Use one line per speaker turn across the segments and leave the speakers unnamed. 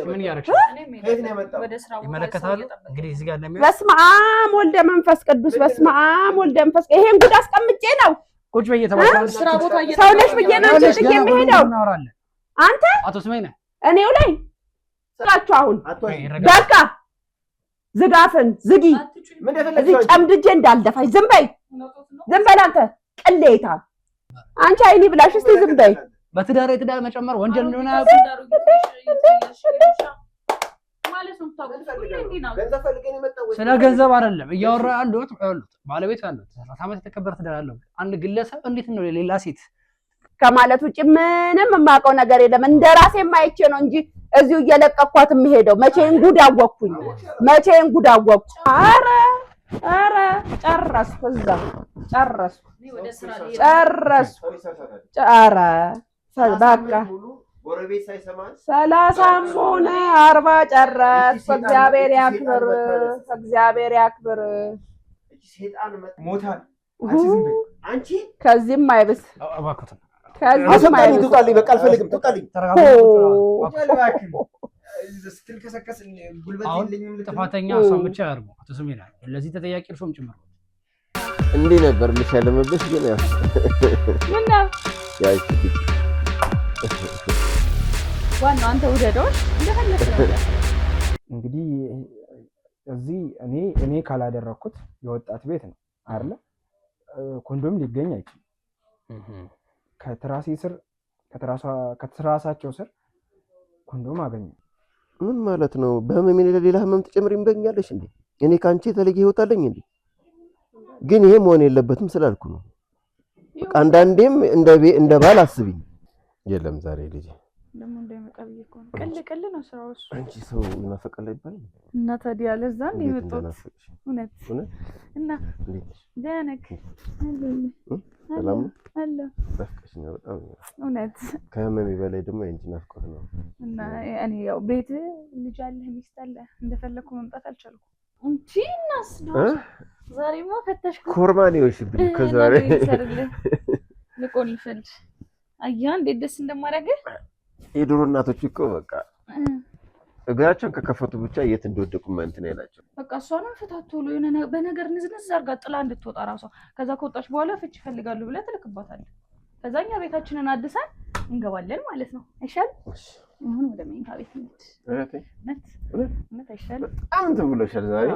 ምን ያረክሽ
ከየት ነው የመጣው
ይመለከታሉ እንግዲህ እዚህ ጋር ለሚያ
በስመ አብ ወልደ መንፈስ ቅዱስ በስመ አብ ወልደ መንፈስ ይሄን ጉድ አስቀምጬ ነው
ቁጭ በየተባለ
ስራ ቦታ
ሰውነሽ ብዬ ነው እንጂ የሚሄደው አንተ
አቶ ስሜነ
እኔው ላይ ስራችሁ አሁን በቃ ዝጋፍን ዝጊ እዚህ ጨምድጄ እንዳልደፋኝ ዝም በይ አንተ ቅሌታ አንቺ አይኒ ብላሽ እስቲ ዝም በይ
በትዳር መጨመር ወንጀል እንደሆነ
ማለት ነው ታውቁ
ስለ ገንዘብ አይደለም እያወራ አንዶት ባለቤት አለው 30 ዓመት የተከበረ ትዳር አለው አንድ ግለሰብ እንዴት ነው ሌላ ሴት
ከማለት ውጭ ምንም የማውቀው ነገር የለም እንደራሴ ማይቼ ነው እንጂ እዚሁ እየለቀኳት የሚሄደው መቼን ጉድ አወቅኩኝ አረ ጨረስኩ እዛ ጨረስኩ ኧረ በቃ
ጎረቤት ሳይሰማን
30 ሆነ 40 ጨረስኩ እግዚአብሔር ያክብር
ሴጣን ሞታል አንቺ
ከዚህም አይብስ
አባከተ
ከዚህም አይብስ
ትጣልኝ በቃ አልፈልግም ትጣልኝ ስትልከሰከስ ጉልበት የለኝም
ጥፋተኛ ሰው ብቻ ያርጉ አቶ ስሜና ለዚህ ተጠያቂ እርሶም ጭምር
እንዴ ነበር ልሻለምብሽ ግን ያው
ምን
ያይ
ዋናው አንተ ውደዶሽ እንደፈለክ
እንግዲህ እዚህ እኔ ካላደረኩት የወጣት ቤት ነው አይደለ ኮንዶም ሊገኝ አይችልም ከትራሲ ስር ከትራሳቸው ስር ኮንዶም አገኘ
ምን ማለት ነው በህመም ሌላ ህመም ተጨምሪምበኛለሽ እንዴ እኔ ካንቺ የተለየ ህይወት አለኝ እንዴ ግን ይሄ መሆን የለበትም ስላልኩ ነው አንዳንዴም እንደ ባል አስቢኝ የለም ዛሬ ልጅ
ደሞ እንደመጣው ይቆም ቀል ነው ስራው እሱ
አንቺ ሰው እናፈቀለ ይባል
እና ታዲያ ለዛ እንደ ይመጣው እውነት እና ደነክ
ሰላም
አለ
በፍቅሽ ነው በጣም
እውነት
ከህመም በላይ ደግሞ አንቺ ናፍቆት ነው
እና እኔ ያው ቤት ልጅ አለ ሚስት አለ እንደፈለኩ መምጣት አልቻልኩም እንጂ እናስ ነው ዛሬማ ፈተሽኩ
ኮርማኔዎች ብቻ ከዛሬ
ልቆልፈል አያ እንዴት ደስ እንደማደርግ
የድሮ እናቶች እኮ በቃ እግራቸውን ከከፈቱ ብቻ የት እንደወደቁ እንትን ያላቸው
በቃ እሷንም ፈታቶሎ የሆነ በነገር ንዝንዝ አርጋ ጥላ እንድትወጣ ራሷ ከዛ ከወጣች በኋላ ፍች ይፈልጋሉ ብለ ትልክባታለህ ከዛኛ ቤታችንን አድሰን እንገባለን ማለት ነው አይሻል አሁን ወደ መኝታ ቤት ነት አይሻል
በጣም ተብሎሻል ዛሬ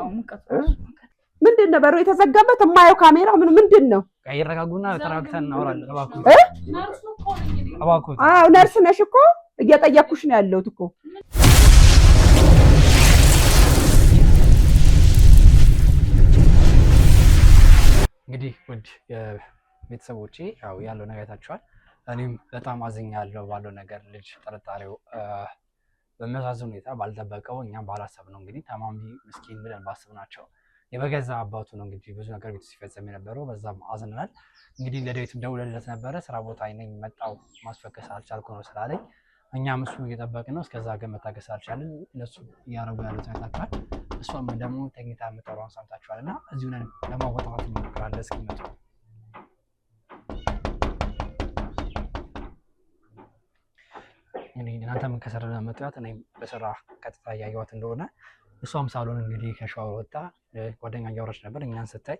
ምንድነው በሩ የተዘጋበት የማየው ካሜራው ምንድነው
ይረጋጉና ተራክተን እናወራለን
እባክዎ
አዎ ነርስ ነሽ እኮ እየጠየኩሽ ነው ያለሁት እኮ
እንግዲህ ውድ ቤተሰቦቼ ያው ያለው ነገር ታችኋል እኔም በጣም አዝኛለሁ ባለው ነገር ልጅ ተረጣሪው በመሳሰል ሁኔታ ባልተበቀው እኛም ባላሰብነው እንግዲህ ታማሚ ምስኪን ብለን ባስብናቸው የበገዛ አባቱ ነው እንግዲህ ብዙ ነገር ቤት ሲፈጸም የነበረው በዛም አዝነናል እንግዲህ ለዳዊትም ደውለለት ነበረ ስራ ቦታ ነኝ መጣው ማስፈከስ አልቻልኩ ነው ስላለኝ እኛም እሱ እየጠበቅን ነው እስከዛ ጋር መታገስ አልቻልን እነሱ ያረጉ ያሉት ታውቃል እሷም ደግሞ ተኝታ መተሯን ሰምታችኋልና እዚሁ ነን ለማወጣት እንሞክራለን እስኪመጡ እናንተ ምን ከሰራና መጥያት እኔ በስራ ቀጥታ ያያዩት እንደሆነ እሷም ሳሎን እንግዲህ ከሻወር ወጣ ጓደኛ እያወራች ነበር እኛን ስታይ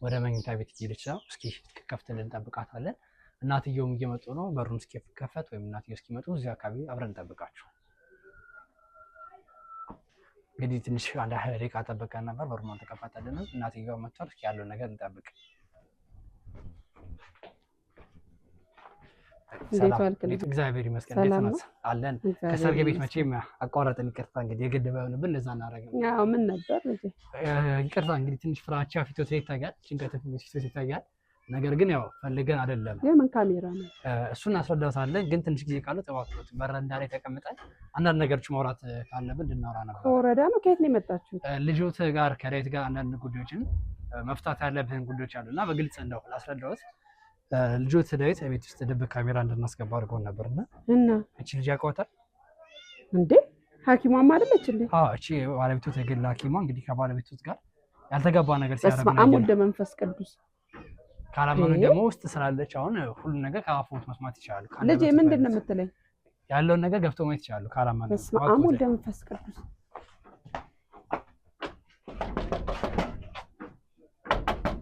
ወደ መኝታ ቤት ሄደች ነው እስኪ ከፍተን እንጠብቃታለን እናትየውም እየመጡ ነው በሩን እስኪከፈት ወይም እናትየው እስኪመጡ እዚህ አካባቢ አብረን እንጠብቃቸው እንግዲህ ትንሽ አንድ ደቂቃ ጠብቀን ነበር በሩን ተከፈተልን እናትየው መጥተው እስኪ ያለው ነገር እንጠብቅ ሰላም እግዚአብሔር ይመስገን እንዴት አለን ከሰርግ ቤት መቼም አቋራጠን ይቅርታ እንግዲህ የግድ ባይሆንብን እንደዛ እናደርጋለን
ያው ምን ነበር
ይቅርታ እንግዲህ ትንሽ ፍራቻ ፊቶት ይታያል ጭንቀት ፊቶት ይታያል ነገር ግን ያው ፈልገን አይደለም
የምን ካሜራ ነው
እሱን አስረዳታለን ግን ትንሽ ጊዜ ካለው ተባክቶት በረንዳ ላይ ተቀምጠን አንዳንድ ነገሮች ማውራት ካለብን እንድናወራ ነበር
ወረዳ ነው ከየት ነው የመጣችሁት
ልጆት ጋር ከዳዊት ጋር አንዳንድ ጉዳዮችን መፍታት ያለብን ጉዳዮች አሉና በግልጽ እንደው አስረዳውት ልጆት ዳዊት ቤት ውስጥ ድብቅ ካሜራ እንድናስገባ አድርጎን ነበርና እቺ ልጅ ያውቀዋታል
እንዴ ሐኪሟም አይደለች እንዴ
አዎ እቺ ባለቤቱ ተገላ ሐኪሟ እንግዲህ ከባለቤቱ ጋር ያልተገባ ነገር ሲያደርግ
ነው አሙል መንፈስ ቅዱስ
ካላማኑ ደግሞ ውስጥ ስላለች አሁን ሁሉ ነገር ካፋፉት መስማት ይችላል
ልጅ ምንድነው የምትለኝ
ያለውን ነገር ገብቶ ማየት ይችላሉ። ካላማ ነው
በስመ አብ ወወልድ ወመንፈስ ቅዱስ።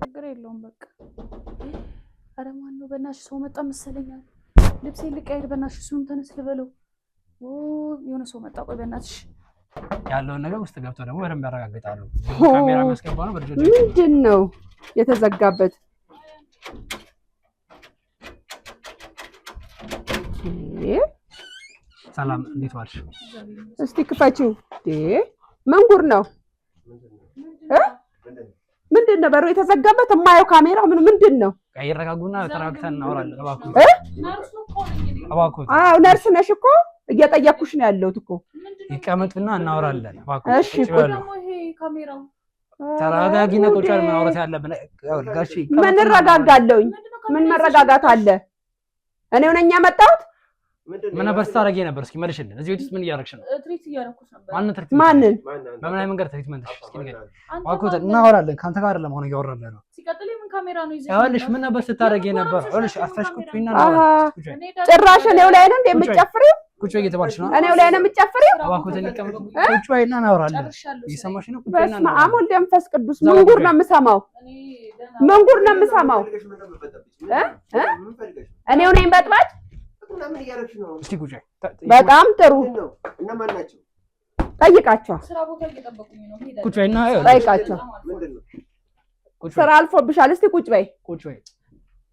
ችግር የለውም በቃ። ኧረ ማነው በእናትሽ ሰው መጣ መሰለኛል። ልብሴን ልቀይር በእናትሽ። እሱንም ተነስ ልበለው። የሆነ ሰው መጣ። ቆይ በእናትሽ
ያለውን ነገር ውስጥ ገብቶ ደግሞ በደንብ ያረጋግጣሉ። ካሜራ ማስገባ ነው በልጆች
ምንድን ነው የተዘጋበት?
ሰላም እንዴት ዋልሽ?
እስቲ ክፈቺው። ምን ጉድ ነው? ምንድን ነው በሩ የተዘጋበት? የማየው ካሜራው ምንድን ነው?
ይረጋጉና ተረጋግተን እናወራለን።
አዎ ነርስ ነሽ እኮ እየጠየኩሽ ነው ያለሁት እኮ።
ይቀመጡና እናወራለን።
እሺ
ተረጋጊና ቁጭ ብለን ማውራት ያለብን። ጋሺ
ምን እረጋጋለሁኝ? ምን መረጋጋት አለ? እኔው ነኝ ያመጣሁት?
ምን ነበር ስታረጊ ነበር? እስኪ መልሽልን። እዚህ ቤት ውስጥ ምን እያደረግሽ ነው?
ትሪት እያደረኩሽ ነበር።
ማንን?
በምን አይነት መንገድ ትሪትመንት? እስኪ ንገሪኝ። አልኩት እናወራለን። ካንተ ጋር አይደለም አሁን እያወራን ነው።
ሲቀጥል ምን ካሜራ ነው ይዘሽ?
ይኸውልሽ ምን ነበር ስታረጊ ነበር? ይኸውልሽ አፍረሽ ቁጭ ብይና
ጭራሽ እኔው ላይ ነው የምትጨፍሪው?
ቁጭ በይ እየተባልሽ ነው።
እኔው ላይ ነው የምትጨፍሪው?
እባክዎትን ሊቀመጡ። ቁጭ በይና እናወራለን። እየሰማሽ ነው? ቁጭ በይና
በስመ አብ ወወልድ ወመንፈስ ቅዱስ። ምን ጉድ ነው የምሰማው? ምን ጉድ ነው የምሰማው? እኔው ነኝ በጥባጭ?
እስኪ ቁጭ በይ።
በጣም ጥሩ።
እነማን ናቸው?
ጠይቃቸው።
ስራ ቦታ እየጠበቁኝ ነው።
ቁጭ በይና
ጠይቃቸው። ስራ አልፎብሻል። እስቲ ቁጭ በይ።
ቁጭ በይ።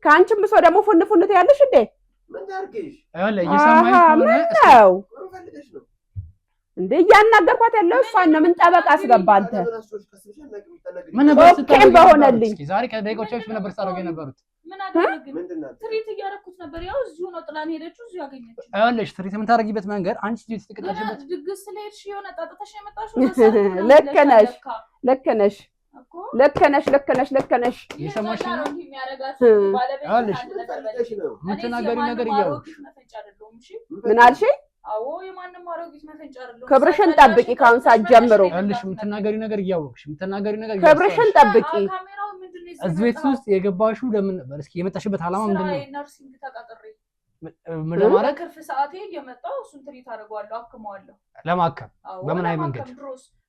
ከአንቺም ብሶ ደግሞ ፉን ፉን ትያለሽ እንዴ?
ምን ታርገሽ?
እየሰማኝ ከሆነ
ነው እንዴ? እያናገርኳት ያለው እሷን ነው። ምን ጠበቃ አስገባ አንተ?
ምን ነበር
ስታረጊ በሆነልኝ?
ዛሬ ከደቂቃዎች በፊት ምን ነበር ስታረጊ የነበሩት?
ምን አደረግን? ትሪት እያደረኩት ነበር። ያው እዚሁ ነው ጥላን ሄደችው፣ እዚሁ ያገኘችው።
ይኸውልሽ ትሪት የምታደርጊበት መንገድ አንቺ ልጅ ትቀጣሽበት።
ድግስ ስለሄድሽ የሆነ ጣጣሽ የመጣሽው
ልክ ነሽ፣ ልክ ነሽ፣ ልክ ነሽ፣ ልክ ነሽ፣ ልክ ነሽ።
እየሰማሽ ነው?
ይኸውልሽ
የምትናገሪው ነገር እያወቅሽ
ምን አልሽኝ?
አዎ የማንም አሮጊት መፈንጫ አይደለም።
ክብርሽን ጠብቂ ካሁን ሰዓት ጀምሮ።
ይኸውልሽ የምትናገሪው ነገር እያወቅሽ የምትናገሪው ነገር
ክብርሽን ጠብቂ።
እዚህ ቤት ውስጥ የገባሽው ለምን ነበር? እስኪ የመጣሽበት ዓላማ ምንድን ነው?
ነርሲንግ ተቀጥሬ
ምን ለማድረግ?
ክርፍ ሰዓቴ እየመጣሁ እሱን ትሪት አደርገዋለሁ፣ አክመዋለሁ።
ለማከም በምን አይነት መንገድ?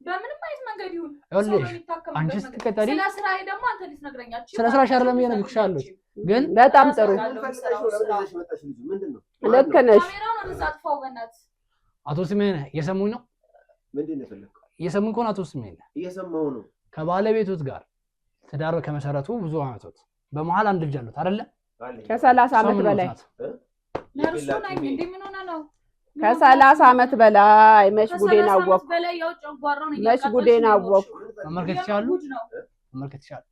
በምንም አይነት መንገድ ይሁን።
ይኸውልሽ አንቺ ስትቀጠሪ
ስለ ስራዬ ደግሞ አንተ ልትነግረኛችሁ።
ስለ ስራሽ አይደለም እየነገርኩሽ ያለሁት ግን
በጣም ጥሩ ልክ ነሽ።
ካሜራውን አጥፋው በእናትህ።
አቶ ስሜን እየሰሙኝ ነው?
ምንድን ነው የፈለከው?
እየሰሙኝ ከሆነ አቶ ስሜን
እየሰማሁ ነው።
ከባለቤቶት ጋር ትዳር ከመሰረቱ ብዙ አመቶት በመሀል አንድ ልጅ አሉት አይደለ?
ከ30 ዓመት በላይ
ነርሱ ነኝ እንዴ? ምን ሆነ ነው?
ከ30 ዓመት በላይ መች ጉዴን አወቅኩ። መች ጉዴን አወቅኩ።
መመልከት ይችላሉ? መመልከት ይችላሉ?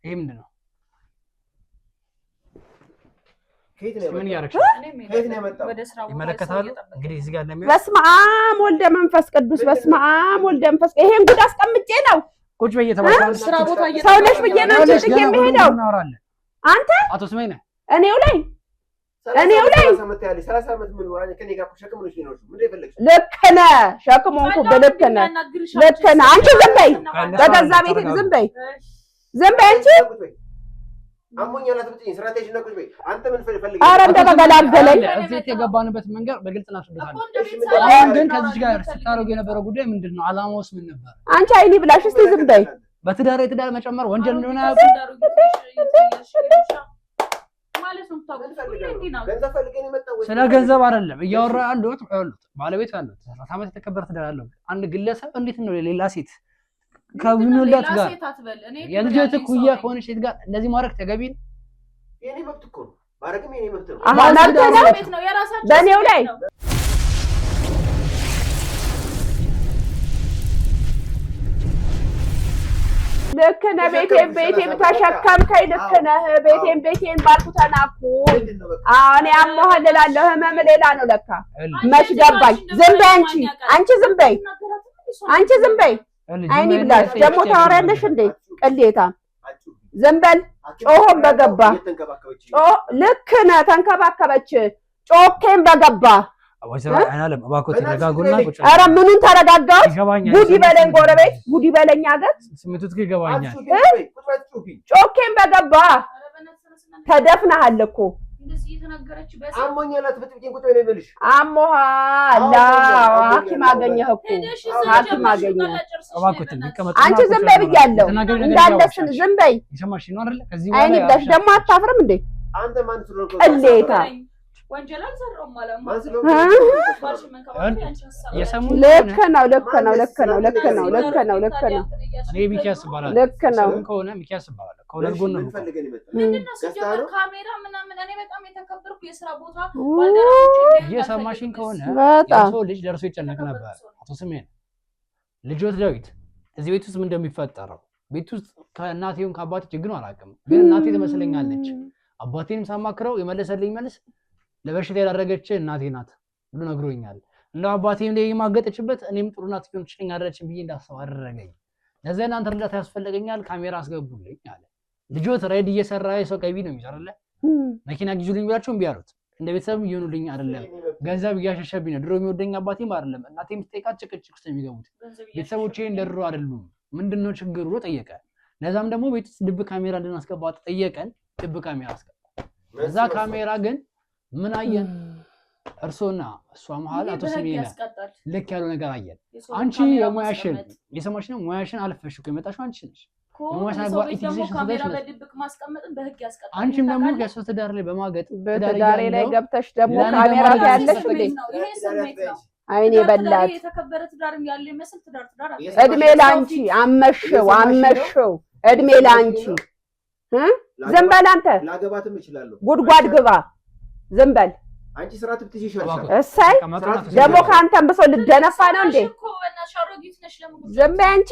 ይሄ ምንድን ነው? ምን እያደረግሽ ነው? ይመለከታሉ እንግዲህ እዚህ ጋር እንደሚሆን።
በስመ አብ ወልደ መንፈስ ቅዱስ፣ በስመ አብ ወልደ መንፈስ። ይሄን ጉድ አስቀምጬ ነው
ቁጭ በይ እየተባለ
ስራ ቦታ
ሰው ነሽ ብዬ ነው እንጂ የሚሄደው አንተ
አቶ ስሜን
እኔው ላይ እኔው ላይ ልክ ነህ። ሸክም ሆንኩብህ። ልክ ነህ፣ ልክ ነህ። አንቺ ዝም በይ፣ በገዛ ቤቴ ዝም በይ፣ ዝም በይ አንቺ። ኧረ እንደተገላገለኝ
እዚህ የገባንበት መንገድ በግልጽ እናስረዳለን። አሁን ግን ከዚህ ጋር ስታደርጉ የነበረው ጉዳይ ምንድን ነው? ዓላማውስ ምን ነበር?
አንቺ አይኒ ብላሽ እስቲ ዝም በይ።
በትዳር የትዳር መጨመር ወንጀል እንደሆነ ስለ ገንዘብ አይደለም እያወራ ያለሁት። ባለቤት ያለው 30 ዓመት የተከበረ ትዳር ያለው አንድ ግለሰብ እንዴት ነው ሌላ ሴት ከብኑላት ጋር የልጅት ኩያ ከሆነች ሴት ጋር እንደዚህ ማድረግ ተገቢ ነው?
የኔ መብት እኮ ነው። ማድረግም የኔ መብት ነው።
በእኔው ላይ ልክ ነህ። ቤቴን ተሸከምከኝ። ልክ ነህ። ቤቴን ባልኩ ተናኩ። እኔ አሞሃል እላለሁ። ህመም ሌላ ነው ለካ። መች ገባኝ። ዝም በይ አንቺ ዝም በይ፣ አንቺ ዝም በይ። አይኒ ብላሽ ደግሞ ታወሪያለሽ እንዴ? ቅሌታ ዝም በል። ጮሆም በገባ ልክ ነህ። ተንከባከበች። ጮኬም በገባ ኧረ ምኑን ተረጋጋሁ? ጉድ ይበለኝ ጎረቤት፣ ጉድ ይበለኝ ሀገር። ጮኬም በገባ ተደፍነሃል እኮ
እንደዚህ እየተናገረች
አሞኛል አትበጥብጪኝ ቁጭ በይ በልሽ
አሞሃል ሐኪም አገኘህ እኮ ሐኪም አገኘህ
እባክዎትን ሊቀመጡ
አንቺ ዝም በይ ብያለሁ እንዳለስን ዝም በይ
ይሰማሽ ነው አይደል ከዚህ
አይኔ ብለሽ ደግሞ አታፍርም እንዴ
አንተ ማን ስለሆንክ
ቅሌታ
ወንጀል አልሰራሁም ማለት
ማን ስለሆንክ
ልክ ነው ልክ ነው ልክ ነው ልክ ነው ልክ ነው ልክ ነው
እኔ ሚኪያስ እባላለሁ
ልክ ነው
ከሆነ ሚኪያስ እባላለሁ ከወለድ ጎን ነው
ፈልገን ይመጣ
ምንድነው ሲጀመር ካሜራ ምናምን እኔ በጣም የተከበርኩ የሥራ ቦታ ባልደረቦቼ
የሰማሽኝ ከሆነ
በጣም
የሰው ልጅ ደርሶ ይጨነቅ ነበር አቶ ስሜን ልጆት ዳዊት እዚህ ቤት ውስጥ ምን እንደሚፈጠረው ቤት ውስጥ ከእናቴው ከአባቴ ችግር ነው አላውቅም ግን እናቴ ትመስለኛለች አባቴንም ሳማክረው የመለሰልኝ መልስ ለበሽታ ያደረገች እናቴ ናት ብሎ ነግሮኛል እንደው አባቴም ላይ የማገጠችበት እኔም ጥሩ ናት ቢሆን ችግር አይደለችም ብዬ እንዳስብ አደረገኝ ለዛ እናንተ እርዳታ ያስፈልገኛል ካሜራ አስገቡልኝ አለ ልጆት ሬድ እየሰራ የሰው ቀቢ ነው የሚሰራለ መኪና ግዙልኝ ብላችሁ እምቢ አሉት እንደ ቤተሰብ ይሆኑልኝ አይደለም ገንዘብ እያሸሸብኝ ነው ድሮ የሚወደኝ አባቴም አይደለም እናቴም ትጠይቃት ጭቅጭቅ ውስጥ የሚገቡት ቤተሰቦቼ እንደድሮ አይደሉም ምንድነው ችግሩ ብሎ ጠየቀ ለዛም ደግሞ ቤት ውስጥ ድብ ካሜራ እንድናስገባ ጠየቀን ድብ ካሜራ አስገባ እዛ ካሜራ ግን ምን አየን እርሶና እሷ መሃል አቶ ስሜነ ልክ ያለው ነገር አየን አንቺ የሙያሽን የሰማሽ ነው ሙያሽን አልፈሽ እኮ የመጣሽው አንቺ ነሽ የሙያሽ አግባብ ኢቲክስ
ካሜራ በድብቅ ማስቀመጥን በህግ ያስቀጣል
አንቺም ደግሞ ከሰው ትዳር ላይ በማገጥ
በትዳሬ ላይ ገብተሽ ደግሞ ካሜራ ታያለሽ እንዴ
ይሄ ስሜት ነው
አይኔ በላት
የተከበረ ትዳርም ያለ ይመስል ትዳር
እድሜ ላንቺ አመሽው እድሜ ላንቺ ዝም በል አንተ
ላገባትም እችላለሁ
ጉድጓድ ግባ ዝም በል
አንቺ ስራ ትብትሽ ይሻልሻል
እሰይ ደግሞ ካንተም ብሶ ልደነፋ ነው እንዴ ዝም በይ አንቺ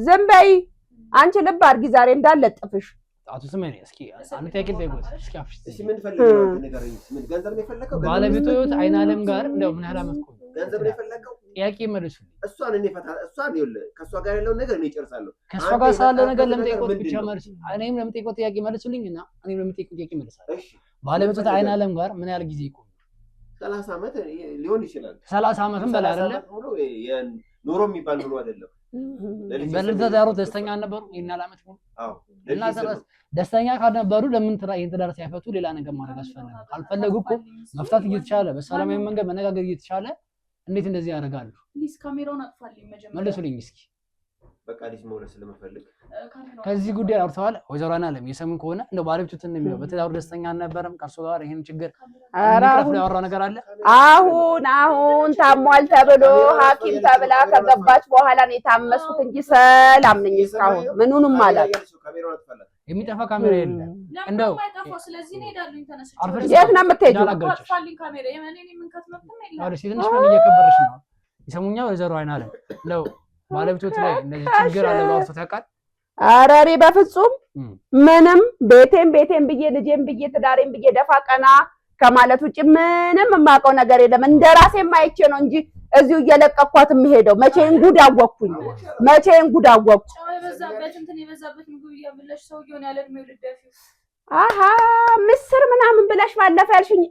ዝም በይ አንቺ ልብ አድርጊ ዛሬ እንዳለጥፍሽ
አቶ ስሜን እስኪ አንተ ያክል ደጎት እስኪ አፍሽ
እሺ ምን ፈልገው ነገርኝ ምን ገንዘብ ነው የፈለከው
ባለቤቱ አይን አለም ጋር እንደው ምን ያህል አመት ቆይ
ገንዘብ ነው የፈለከው
ጥያቄ መልሱልኝ
እሷን እኔ ፈታ እሷን ይኸውልህ ከእሷ ጋር ያለውን ነገር እኔ እጨርሳለሁ
ከእሷ ጋር ሳለው ነገር ለምጠይቆት ብቻ መልስ እኔም ለምጠይቆት ጥያቄ መልሱልኝና እኔም ለምጠይቆት ጥያቄ መልሳለሁ
እሺ
ባለቤቱ አይን አለም ጋር ምን ያህል ጊዜ ይቆይ
30 አመት ሊሆን ይችላል
30 አመትም በላይ አይደለ
ኑሮ የሚባል ኑሮ አይደለም
በልደታሩ ደስተኛ ነበሩ ይሄን አመት ነው
አዎ
እና ደስተኛ ካልነበሩ ለምን ይሄን ትዳር ሳይፈቱ ሌላ ነገር ማድረግ አስፈለገ ካልፈለጉ እኮ መፍታት እየተቻለ በሰላማዊ መንገድ መነጋገር እየተቻለ እንዴት እንደዚህ ያደርጋሉ
ሊስ ካሜራውን አጥፋልኝ መጀመሪያ
መልሱልኝ እስኪ
በቃ ልጅ መውለድ ስለምፈልግ
ከዚህ ጉዳይ አውርተዋል ወይዘሮ አናለም የሰሙን ከሆነ እንደው ባለቤቱን እንደሚለው በትዳሩ ደስተኛ አልነበረም ከእርሱ ጋር ይሄን ችግር አራሁ ያወራ ነገር አለ
አሁን ታሟል ተብሎ ሐኪም ተብላ ከገባች በኋላ ነው የታመስኩት እንጂ ሰላም ነኝ እስካሁን ምኑንም አላት
የሚጠፋ ካሜራ የለም እንደው
ስለዚህ ነው ሄዳሉኝ ተነስቼ
የት ነው የምትሄጂው
አጥፋልኝ ካሜራ የኔ ምን ከተመጥም የለም
አረ ሲትንሽ ምን እየከበረሽ ነው ይሰሙኛ ወይዘሮ አይናለም ነው ባለቤቶት ላይ እንደዚህ ችግር አለ ባውርቶ ታውቃል
ኧረ እኔ በፍጹም ምንም ቤቴን ብዬ ልጄን ብዬ ትዳሬን ብዬ ደፋ ቀና ከማለት ውጪ ምንም የማውቀው ነገር የለም እንደራሴ ማይቼ ነው እንጂ እዚሁ እየለቀኳት የምሄደው መቼን ጉድ አወቅኩኝ
የበዛበት እንትን የበዛበት ምግብ እያበላሽ ሰውዬውን ያለ እድሜው ልደፊው
አሃ ምስር ምናምን ብለሽ ባለፈ ያልሽኝ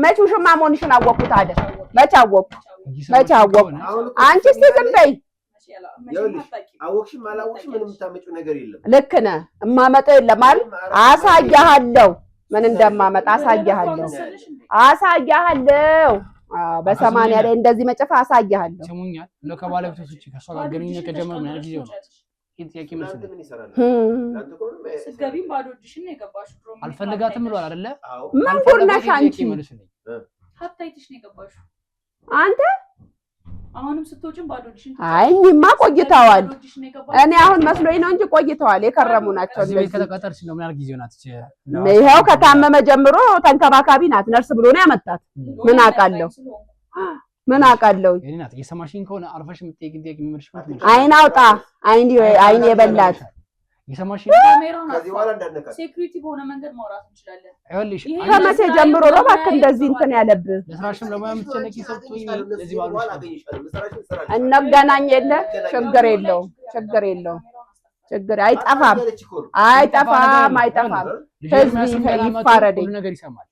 መቼ ውሽማ መሆንሽን አወቅኩት አይደል መቼ አወቅኩ አንቺ እስኪ ዝም በይ
አወቅሽም አላወቅሽም ምንም የምታመጪው ነገር የለም
ልክ ነህ እማመጣው የለም አይደል አሳያለሁ ምን እንደማመጣ አሳያለሁ በሰማንያ ላይ እንደዚህ መጨፋ አሳያለሁ
ስሙኛል ለከባለቤቶች እቺ ከሷ ጋር ግንኙነት ከጀመረ ምን ጊዜው ነው ጥያቄ መስል
ስገቢም ባዶ እጅሽን ነው የገባሽው ድሮ
አልፈልጋትም ብሏል አይደለ
ምን ጉድ ነሽ አንቺ
ሀብታይትሽ ነው የገባሽው
አንተ
አሁንም ስትወጪም ባዶ እጅሽን
አይ እኔማ ቆይተዋል እኔ አሁን መስሎኝ ነው እንጂ ቆይተዋል የከረሙ ናቸው
እዚህ ቤት ከተቀጠርሽ ነው ምን ያህል ጊዜው ናት
ይሄው ከታመመ ጀምሮ ተንከባካቢ ናት ነርስ ብሎ ነው ያመጣት ምን አውቃለሁ
የኔናት የሰማሽኝ ከሆነ አርፈሽ የምትጠይቂኝ ጥያቄ ምንድነው
አይን አውጣ አይን የበላት
የሰማሽኝ
ከዚህ በኋላ እንዳነካ
ሴኩሪቲ በሆነ መንገድ ማውራት እንችላለን
አይወልሽ
ከመቼ ጀምሮ ነው እባክህ እንደዚህ እንትን ያለብህ
ለስራሽም ለማያ የምትጨነቂ ሰጥቶኝ ለዚህ ባሉሽ
እንገናኝ የለ ችግር የለውም አይጠፋም ህዝብ ይፋረደኝ
ነገር ይሰማል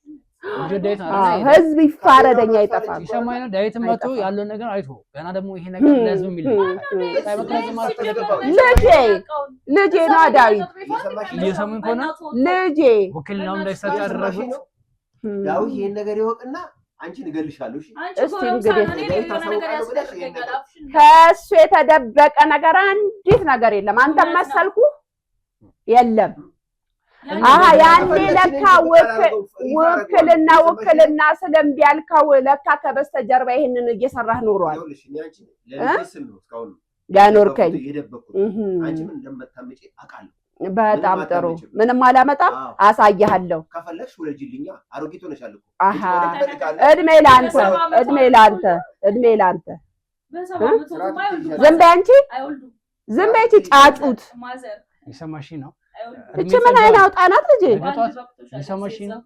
ህዝብ ይፋረደኛ ይጠፋል።
ይሰማኝ ነው። ዳዊት መጥቶ ያለውን ነገር አይቶ ገና ደግሞ ይሄ ነገር ለህዝብ የሚል
ልጄ ነው ዳዊት
እየሰሙኝ ከሆነ
ልጄ
ውክልናው እንዳይሰጥ ያደረጉት
ዳዊት ይሄን ነገር ይወቅና አንቺን እገልሻለሁ።
እስቲ እንግዲህ ከእሱ የተደበቀ ነገር አንዲት ነገር የለም። አንተም መሰልኩ የለም። አሃ ያኔ ለካ ውክልና ስለምቢ ያልከው ለካ ከበስተጀርባ ይሄንን እየሰራህ ኖሯል። ያኖርከኝ
አንቺም እንደምታመጪ አውቃለሁ።
በጣም ጥሩ። ምንም አላመጣም፣ አሳያለሁ።
ከፈለግሽ ወለጅልኛ። አሮጊት ሆነሻል እኮ።
አሃ እድሜ ላንተ፣ እድሜ ላንተ፣ እድሜ ላንተ። ዝም በይ አንቺ፣ ዝም በይ ጫጩት።
ይሰማሽ ነው።
እቺ ምን አይነት አውጣናት ልጅ?
ይሰማሽ ነው።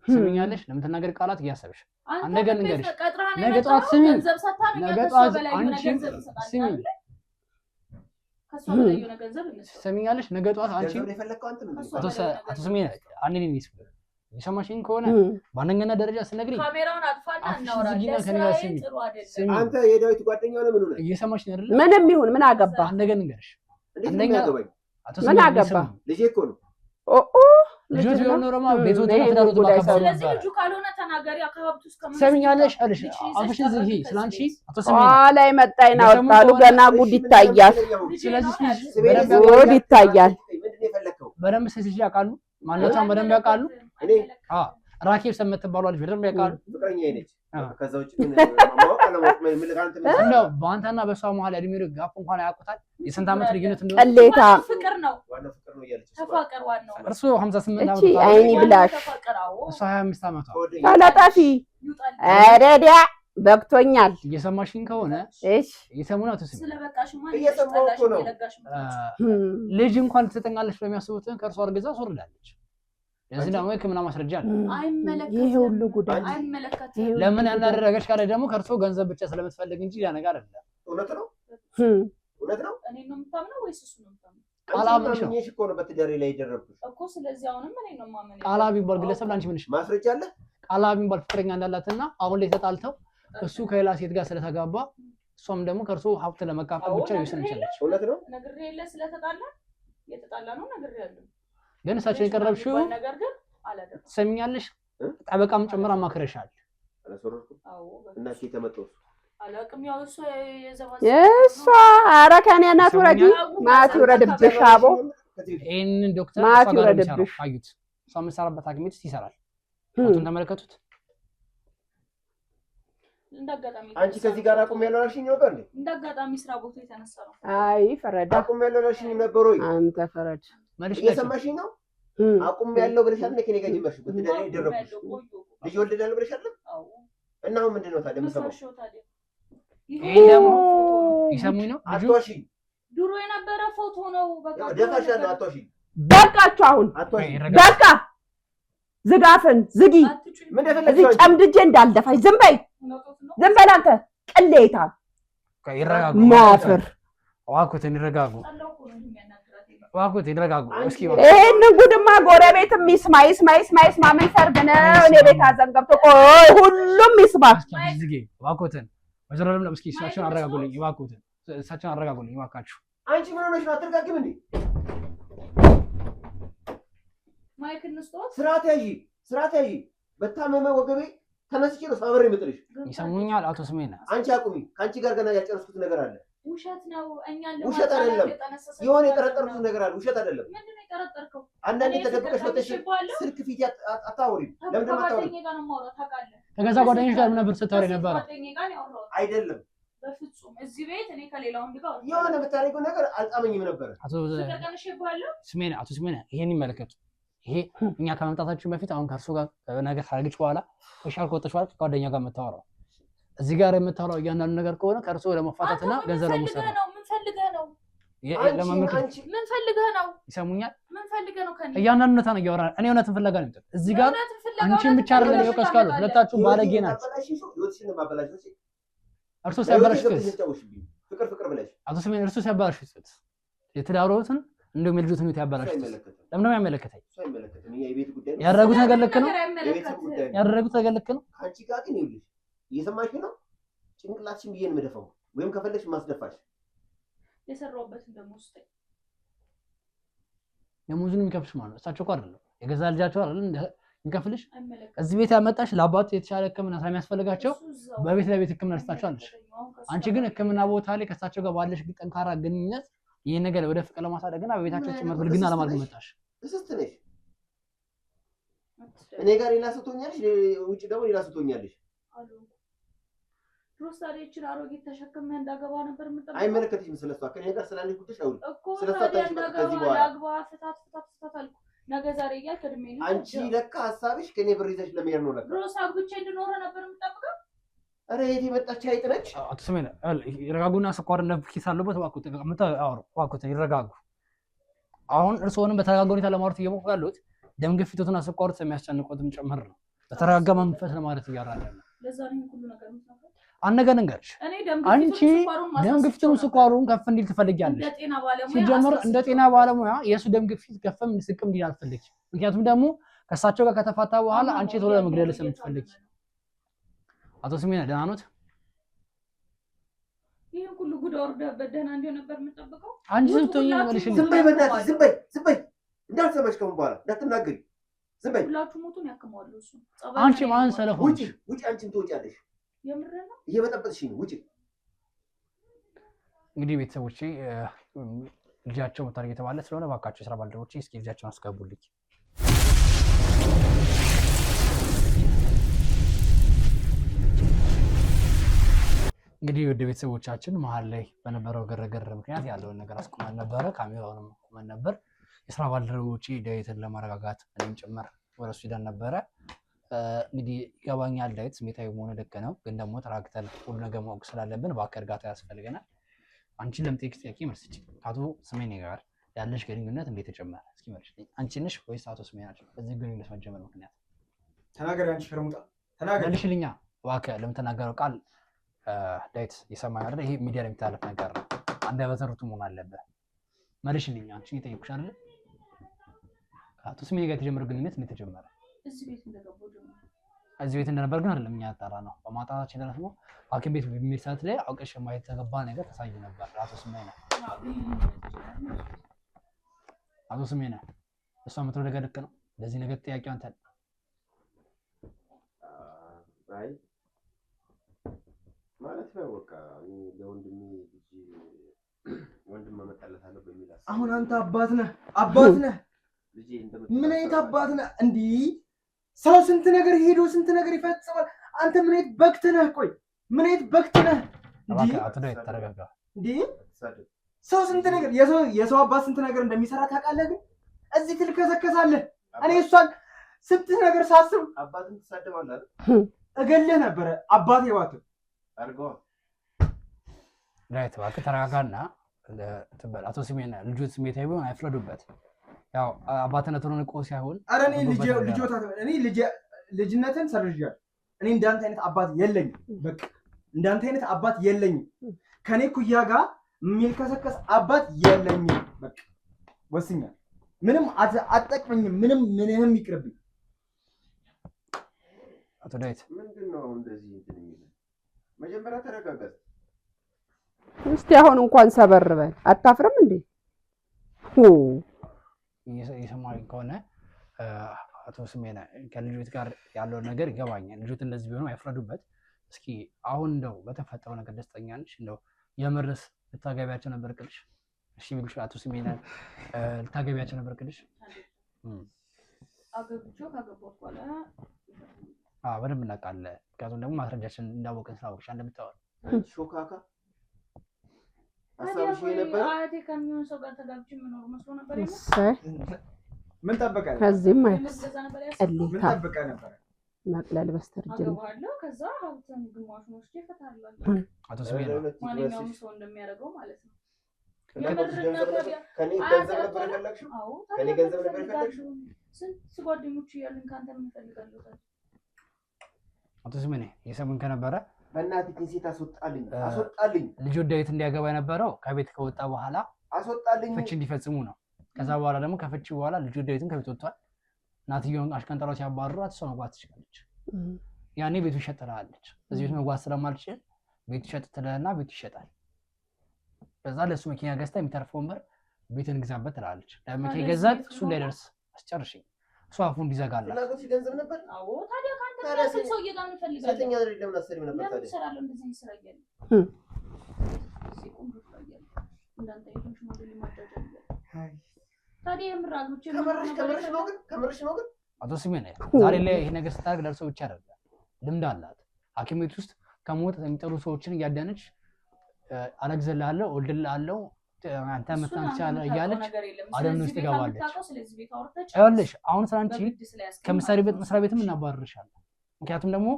ስሚኛለሽ፣ ለምትናገር ቃላት እያሰብሽ አንድ ነገር ልንገርሽ። ነገ ጠዋት ስሚ፣ ነገ ጠዋት አንቺ ስሚ ሰሚኛለሽ ነገ ጠዋት አንቺ አቶ ስሜ አንዴ ነው የሰማሽኝ ከሆነ በአንደኛ ደረጃ ስነግሪኝ
ካሜራውን አጥፋና እናወራለን።
አንተ የዳዊት ጓደኛ ነህ። ምን ሆነ?
እየሰማሽኝ አይደል?
ምንም ይሁን ምን አገባ?
አንድ ነገር ልንገርሽ።
አንደኛ
አቶ
ምን አገባ?
ልጄ እኮ ነው።
ልጆች ቢሆን ኖሮማ ቤቶች ተዳሩት ማካፈሉ ነበር።
ስለዚህ ልጁ ካልሆነ ተናገሪ። አካባቢው እስከ
ሰሚኛለሽ አለሽ አፍሽን ዝጊ። ስላንቺ አቶ ስሜ
ላይ መጣይና ወጣሉ ገና ጉድ ይታያል።
ስለዚህ
ጉድ ይታያል።
በደንብ ስለዚህ ያውቃሉ። ማንነቷን በደንብ ያውቃሉ። ራኬብ የምትባለው ልጅ በደንብ ያውቃሉ።
ፍቅረኛዬ ነች። ከዛ ውጭ
እንደው በአንተና በሷ መሀል እድሜ ጋፕ እንኳን ያውቁታል። የስንት ዓመት ልዩነት እንደሆነ
ቅሌታ
ፍቅር ነው። ተፋቀር ዋናው
እርሱ 58 ዓመት
እቺ አይኒ ብላሽ
እሷ 25 ዓመቷ
ታላጣፊ አረዲያ በቅቶኛል።
እየሰማሽኝ ከሆነ
እሺ
እየሰሙና ተስሚ
ስለበቃሽማ
እየሰማሁ እኮ ነው።
ልጅ እንኳን ትሰጠኛለች በሚያስቡትን ከእርሷ አርግዛ ሶርዳለች። ለዚህ ደግሞ የሕክምና ማስረጃ አለ።
አይመለከትም።
ይሄ ሁሉ ጉዳይ
አይመለከትም።
ለምን ያናደረገች ካለ ደግሞ ከእርሶ ገንዘብ ብቻ ስለምትፈልግ እንጂ ያ ነገር አይደለም።
እውነት ነው። እውነት ነው።
እኔ ነው የምታምነው ወይስ እሱ ነው የምታምነው?
ቃላብሽ
እኮ ነው በትዳሬ ላይ የደረብኩሽ
እኮ። ስለዚህ አሁንም እኔ ነው የማመነው።
ቃላብ ይባል ግለሰብ ላንቺ ምንሽ
ማስረጃ አለ?
ቃላብ ይባል ፍቅረኛ እንዳላትና አሁን ላይ ተጣልተው እሱ ከሌላ ሴት ጋር ስለተጋባ እሷም ደግሞ ከእርሶ ሀብት ለመካፈል ብቻ ይወስን ይችላል።
እውነት ነው።
ነግሬ የለ ስለተጣላ የተጣላ ነው ነግሬ ያለው
ግን እሳቸው የቀረብሽው
ነገር ግን አላደረኩም።
ትሰሚኛለሽ? ጠበቃም ጭምር አማክረሻል።
አላሰረኩም እና እሺ ተመጣው
አላቅም። ያው እሷ
እሷ ኧረ ከእኔ እናት ውረጂ ማት ይውረድብሽ አቦ
ይሄንን ዶክተር
ማት
እሷ ጋር
ይውረድብሽ።
አዩት። እሷ የምትሰራበት ሐኪም ቤት ይሰራል። ፎቶን ተመለከቱት።
እንዳጋጣሚ
አንቺ ከዚህ ጋር አቁም ያለው አልሽኝ ነበር እንዴ?
እንዳጋጣሚ ስራ ቦታ የተነሳ ነው።
አይ ፈረዳ
አቁም ያለው አልሽኝ ነበር ወይ?
አንተ ፈረድ
መልሽ
እየሰማሽኝ ነው? አቁም ያለው ብለሻል። ከኔ ጋር ጀመርሽ በትዳሬ ደረብሽ ልጅ ወልደናል ብለሻል።
አዎ
እና አሁን ምንድነው ታዲያ የምሰማው?
ይሄ ደግሞ ይሰሙኝ ነው።
አትዋሺ።
ድሮ የነበረ ፎቶ ነው። በቃ
ደፋሻለሁ። አትዋሺ።
በቃችሁ አሁን በቃ ዝጋፍን ዝጊ።
ምን
እዚህ ጨምድጄ እንዳልደፋሽ ዝም በይ፣ ዝም በል አንተ ቅሌታ።
ይረጋጉ።
ማፍር
እባክዎትን ይረጋጉ። እባክዎትን ይረጋጉ። እስኪ
ይሄንን ጉድማ ጎረቤትም ይስማ ይስማ ይስማ ይስማ። ምን ሰርግ ነው? እኔ ቤት አዘን ገብቶ ቆይ ሁሉም ይስማ።
ዝጊ። እባክዎትን ወይዘሮ ለምለም እስኪ እሳቸውን አረጋጉልኝ። እባክዎትን እሳቸውን አረጋጉልኝ እባካችሁ።
አንቺ ምን ሆነሽ ነው? አትረጋጊም እንዴ?
ማይክ እንስጦት።
ስርዓት ያዢ፣ ስርዓት ያዢ። በታመመ ወገቤ ተነስቼ ነው ሳበሬ የምጥልሽ።
ይሰሙኛል አቶ ስሜና?
አንቺ አቁሚ። ከአንቺ ጋር ገና ያልጨረስኩት ነገር አለ።
ውሸት ነው። እኛን
ውሸት አይደለም። የሆነ የጠረጠርኩት ነገር አለ። ውሸት አይደለም።
ምንድን ነው የጠረጠርከው?
አንዳንዴ ተደብቀሽ ወጥተሽ ስልክ ፊት አታወሪም። ለምን ደማ አታወሪም?
ጋር ነው የማወራው ታውቃለህ።
ከገዛ ጓደኞች ጋር ምን ነበር ስታወሪ ነበር?
ጓደኛዬ ጋር ነው ያወራሁት።
አይደለም
በፍጹም እዚህ ቤት እኔ ከሌላ ወንድ ጋር
የሆነ የምታደርገው ነገር አልጣመኝም ነበር።
አቶ ስሜና አቶ ስሜና ይሄን ይመለከቱ። ይሄ እኛ ከመምጣታችን በፊት አሁን ከእርሱ ጋር ነገር ካረግች በኋላ ሻል ከወጣች በኋላ ከጓደኛ ጋር የምታወራው እዚህ ጋር የምታወራው እያንዳንዱ ነገር ከሆነ ከእርሱ ለመፋታትና ገንዘብ ለመውሰድ ነው።
ምን ፈልገህ ነው?
ለማመልከት
ምን ፈልገህ ነው?
ይሰሙኛል?
ምን ፈልገህ ነው? ከእኔ
እያንዳንዱ ነታ ነው እያወራን። እኔ እውነትን ፍለጋ ነው የምጠው እዚህ ጋር አንቺን ብቻ አይደለም የወቀስ ካሉ ሁለታችሁ ባለጌ ናችሁ። እርሱ ሲያበላሽት
ፍቅር ፍቅር ብለሽ
አቶ ስሜን እርሱ ሲያበላሽት የትዳሮትን እንደውም የልጆት ነው ያበላሽት። ለምን ነው ያመለከተኝ?
የቤት ጉዳይ ነው
ያደረጉት ነገር ልክ ነው።
የቤተሰብ ጉዳይ ነው
ያደረጉት ነገር ልክ ነው።
አንቺ ጋር ግን ይኸውልሽ እየሰማሽ ነው። ጭንቅላትሽን ብዬ ነው የምደፋው፣ ወይም ከፈለግሽ ማስደፋሽ።
የሰራሁበትን ደግሞ ውስጥ
ደሞዙን የሚከፍልሽ ማለት ነው። እሳቸው እኮ አይደለም የገዛ ልጃቸው አይደለም የሚከፍልሽ። እዚህ ቤት ያመጣሽ ለአባቱ የተሻለ ሕክምና ስለሚያስፈልጋቸው በቤት ለቤት ሕክምና ልስጣቸዋለሽ። አንቺ ግን ሕክምና ቦታ ላይ ከእሳቸው ጋር ባለሽ ጠንካራ ግንኙነት ይህን ነገር ወደ ፍቅር ለማሳደግና በቤታቸው ጭምር ብልግና ለማድረግ መጣሽ።
እስስት ነሽ። እኔ ጋር ሌላ ሰው ትሆኛለሽ፣ ውጭ ደግሞ ሌላ ሰው ትሆኛለሽ።
ሮስታሪችን አሮጊት ተሸክመ እንዳገባ ነበር የምጠብቀው።
አይመለከትሽም። ስለሷ ከኔ ጋር ስላለሽ ጉዳይ አውሪ።
ስለሷ ከዚህ በኋላ አግባ ፍታት አልኩ። ነገ ዛሬ እያልክ እድሜ ነው።
አንቺ ለካ ሀሳብሽ ከኔ ብር ይዘሽ ለመሄድ ነው። ለካ
ሮስ አግብቼ እንድኖር ነበር የምጠብቀው።
ኧረ የት የመጣች አይጥ ነች።
አቶ ስሜን ይረጋጉና ስኳር እንደፍኪስ አለበት። እባክዎት እባክዎት ይረጋጉ። አሁን እርስዎንም በተረጋጋ ሁኔታ ለማውራት እየሞከሩ ያሉት ደም ግፊቶትና ስኳሩት የሚያስጨንቆትም ጭምር ነው። በተረጋጋ መንፈስ ለማለት እያራለ ነው።
ለዛ ነው ሁሉ ነገር የምትናገር።
አንድ ነገር እንገርሽ፣ አንቺ ደም ግፊቱን ስኳሩን ከፍ እንዲል ትፈልጊያለሽ። ሲጀምር እንደ ጤና ባለሙያ የእሱ ደም ግፊት ከፍም ስቅም እንዲል አልፈልግም። ምክንያቱም ደግሞ ከእሳቸው ጋር ከተፋታ በኋላ አንቺ ቶሎ ለመግደል ስለምትፈልጊ። አቶ ስሜን ደህና ኖት?
ይሄ ሁሉ ጉድ ወርደበት ደህና እንዲሆን ነበር የምጠብቀው።
አንቺ ስንቶኝ መልሽ።
ዝም በይ በእናትሽ፣ ዝም በይ እንዳትሰማሽ ከምን በኋላ እንዳትናገሪ። ዝም በይ።
ሁላችሁ ሞቱን ያከማሉ። እሱ
አንቺ ማን ሰለፎንሽ?
ውጪ፣ አንቺም ትወጫለሽ።
የምር ነው
እየበጠበጥሽኝ ነው። ውጪ።
እንግዲህ ቤተሰቦቼ ልጃቸው መታረቅ የተባለ ስለሆነ እባካችሁ የስራ ባልደረቦቼ እስኪ ልጃቸውን አስገቡልኝ። እንግዲህ ወደ ቤተሰቦቻችን መሀል ላይ በነበረው ግርግር ምክንያት ያለውን ነገር አስቆመን ነበረ። ካሜራውንም አስቆመን ነበር። የስራ ባልደረቦቼ ዳዊትን ለማረጋጋት እኔም ጭምር ወደ እሱ ሄደን ነበረ። እንግዲህ ይገባኛል ዳዊት ስሜታዊ መሆኑ ልክ ነው፣ ግን ደግሞ ተረጋግተን ሁሉ ነገር ማወቅ ስላለብን እባክህ እርጋታ ያስፈልገናል። አንቺን ለምጠይቅሽ ጥያቄ መልስ ስጪ። ከአቶ ስሜኔ ጋር ያለሽ ግንኙነት እንዴት ተጀመረ? እስኪ መልሽልኝ። አንቺ ነሽ ወይስ አቶ ስሜኔ ናቸው? በዚህ ግንኙነት መጀመር ምክንያት
ተናገሪ። አንቺ ሸርሙጣ ተናገሪ።
መልሽልኛ እባክህ። ለምትናገረው ቃል ዳዊት የሰማኝ አይደል? ይሄ ሚዲያ ላይ የሚተላለፍ ነገር ነው። አንደበተ ርቱዕ መሆን አለበት። መልሽልኝ። አንቺን እየጠየኩሽ አይደል? ከአቶ ስሜኔ ጋር የተጀመረ ግንኙነት እንዴት ተጀመረ?
እዚህ ቤት እንደገባሁ ጀምሮ
እዚህ ቤት እንደነበር ግን አይደለም እኛ ያጣራ ነው። በማጣታችን ደግሞ ሐኪም ቤት በሚል ሰዓት ላይ አውቀሽ የማየት ተገባ ነገር ተሳይ ነበር። አቶ ስሜኔ አቶ ስሜኔ እሷ የምትለው ነገር ልክ ነው። ለዚህ ነገር ጥያቄው አንተ
አይ ማለት ነው። በቃ ለወንድሜ ልጅ ወንድም መመጣለታለሁ በሚል
አሁን አንተ አባት ነህ
ልጄ
ምን አይነት አባት ነህ? እንዲህ ሰው ስንት ነገር ሄዶ ስንት ነገር ይፈጽማል። አንተ ምን አይነት በክት ነህ? ቆይ ምን አይነት በክት ነህ?
አቶ ዳዊት ተረጋጋ።
እንዲህ ሰው ስንት ነገር የሰው አባት ስንት ነገር እንደሚሰራ ታውቃለህ? ግን እዚህ ትልከሰከሳለህ። እኔ እሷን ስንት ነገር ሳስብ
አባትን ትሳደባለህ አይደል?
እገልህ ነበረ አባቴ እባክህ
አድርገዋ።
ዳዊት እባክህ ተረጋጋና ትበል። አቶ ስሜኔ ልጆት ስሜታዊ ቢሆን አይፍረዱበት። ያው አባትነቱን ንቆ ሳይሆን
ኧረ እኔ ልጅነትን ሰርዣለሁ። እኔ እንዳንተ አይነት አባት የለኝም። በቃ እንዳንተ አይነት አባት የለኝም። ከኔ ኩያ ጋር የሚልከሰከስ አባት የለኝም። በቃ ወስኛል። ምንም አትጠቅመኝም። ምንም ይቅርብኝ።
አቶ ዳዊት
ምንድነው እንደዚህ እንትን የሚለው? መጀመሪያ ተረጋጋ
እስቲ። አሁን እንኳን ሰበር በል። አታፍርም እንዴ?
የሰማኝ ከሆነ አቶ ስሜኔ ከልጆት ጋር ያለውን ነገር ይገባኛል። ልጆት እንደዚህ ቢሆኑ አይፍረዱበት። እስኪ አሁን እንደው በተፈጠረው ነገር ደስተኛ ነሽ? እንደው የምርስ ልታገቢያቸው ነበር ቅልሽ? እሺ ቢሉሽ አቶ ስሜኔ ልታገቢያቸው ነበር ቅልሽ?
አገብቼው ካገባሁት በኋላ
በደንብ እናውቃለን። ምክንያቱም ደግሞ ማስረጃችን እንዳወቅን ስላወቅሽ እንደምታወል
ሾካካ አሳብሽ ነበር።
አያቴ ከሚሆን ሰው ጋር ተጋብቼ የምኖር መስሎ ነበር።
ምን ጠበቀህ?
ከዚህም
ምን ጠበቀህ ነበር?
መቅለል በስተርጅና
አገባለሁ። ከዛ ሀብትን ግማሹን ወስጄ እፈታለሁ።
አቶ ስሜኔ
ማንኛውም ሰው እንደሚያደርገው ማለት ነው።
ከኔ ገንዘብ ነበር የፈለግሽው? ከኔ ገንዘብ ነበር የፈለግሽው?
ስንት ጓደኞች እያሉኝ ከአንተ ምን እፈልጋለሁ?
አቶ ስሜኔ የሰሙን ከነበረ
በእናትህ ሴት አስወጣልኝ።
ልጆት ዳዊት እንዲያገባ የነበረው ከቤት ከወጣ በኋላ
አስወጣልኝ፣
ፍቺ እንዲፈጽሙ ነው። ከዛ በኋላ ደግሞ ከፍቺ በኋላ ልጁ ዳዊትን ከቤት ወጥቷል። እናትየውን አሽቀንጠራው ሲያባርሯት እሷ መግባት ትችላለች። ያኔ ቤቱ ይሸጥልሃለች። እዚህ ቤት መግባት ስለማልችል ቤቱ ይሸጥ ትለህና ቤቱ ይሸጣል። በዛ ለእሱ መኪና ገዝታ የሚተርፈውን ብር ቤትን ግዛበት ትላለች። ለመኪና ገዛት እሱ እንዳይደርስ አስጨርሽኝ እሱ አፉ እንዲዘጋላት
ገንዘብ ነበር።
አዎ ታዲያ ካንተ ሰውዬ ጋር ምን ፈልጋለህ?
ሰተኛ ድሬ ለምን አሰሪም ነበር ታዲያ
ሰራለው እንደዚህ ስራ እያለ እንዳንተ ይሁን ሽማግሌ ማጫጫል ታዲያ የምራጉች
ከምርሽ ነው ግን
አቶ ስሜን ዛሬ ላይ ይሄ ነገር ስታደርግ ለእርሶ ብቻ አይደለም ልምድ አላት። ሐኪም ቤት ውስጥ ከሞት የሚጠሩ ሰዎችን እያዳነች አለግዘላለሁ ወልድላለሁ አንተ መታን ይቻለ እያለች አለም ውስጥ ትገባለች። አይወልሽ አሁን ስላንቺ ከምሳሌበት መስሪያ ቤትም እናባርርሻለን። ምክንያቱም ደግሞ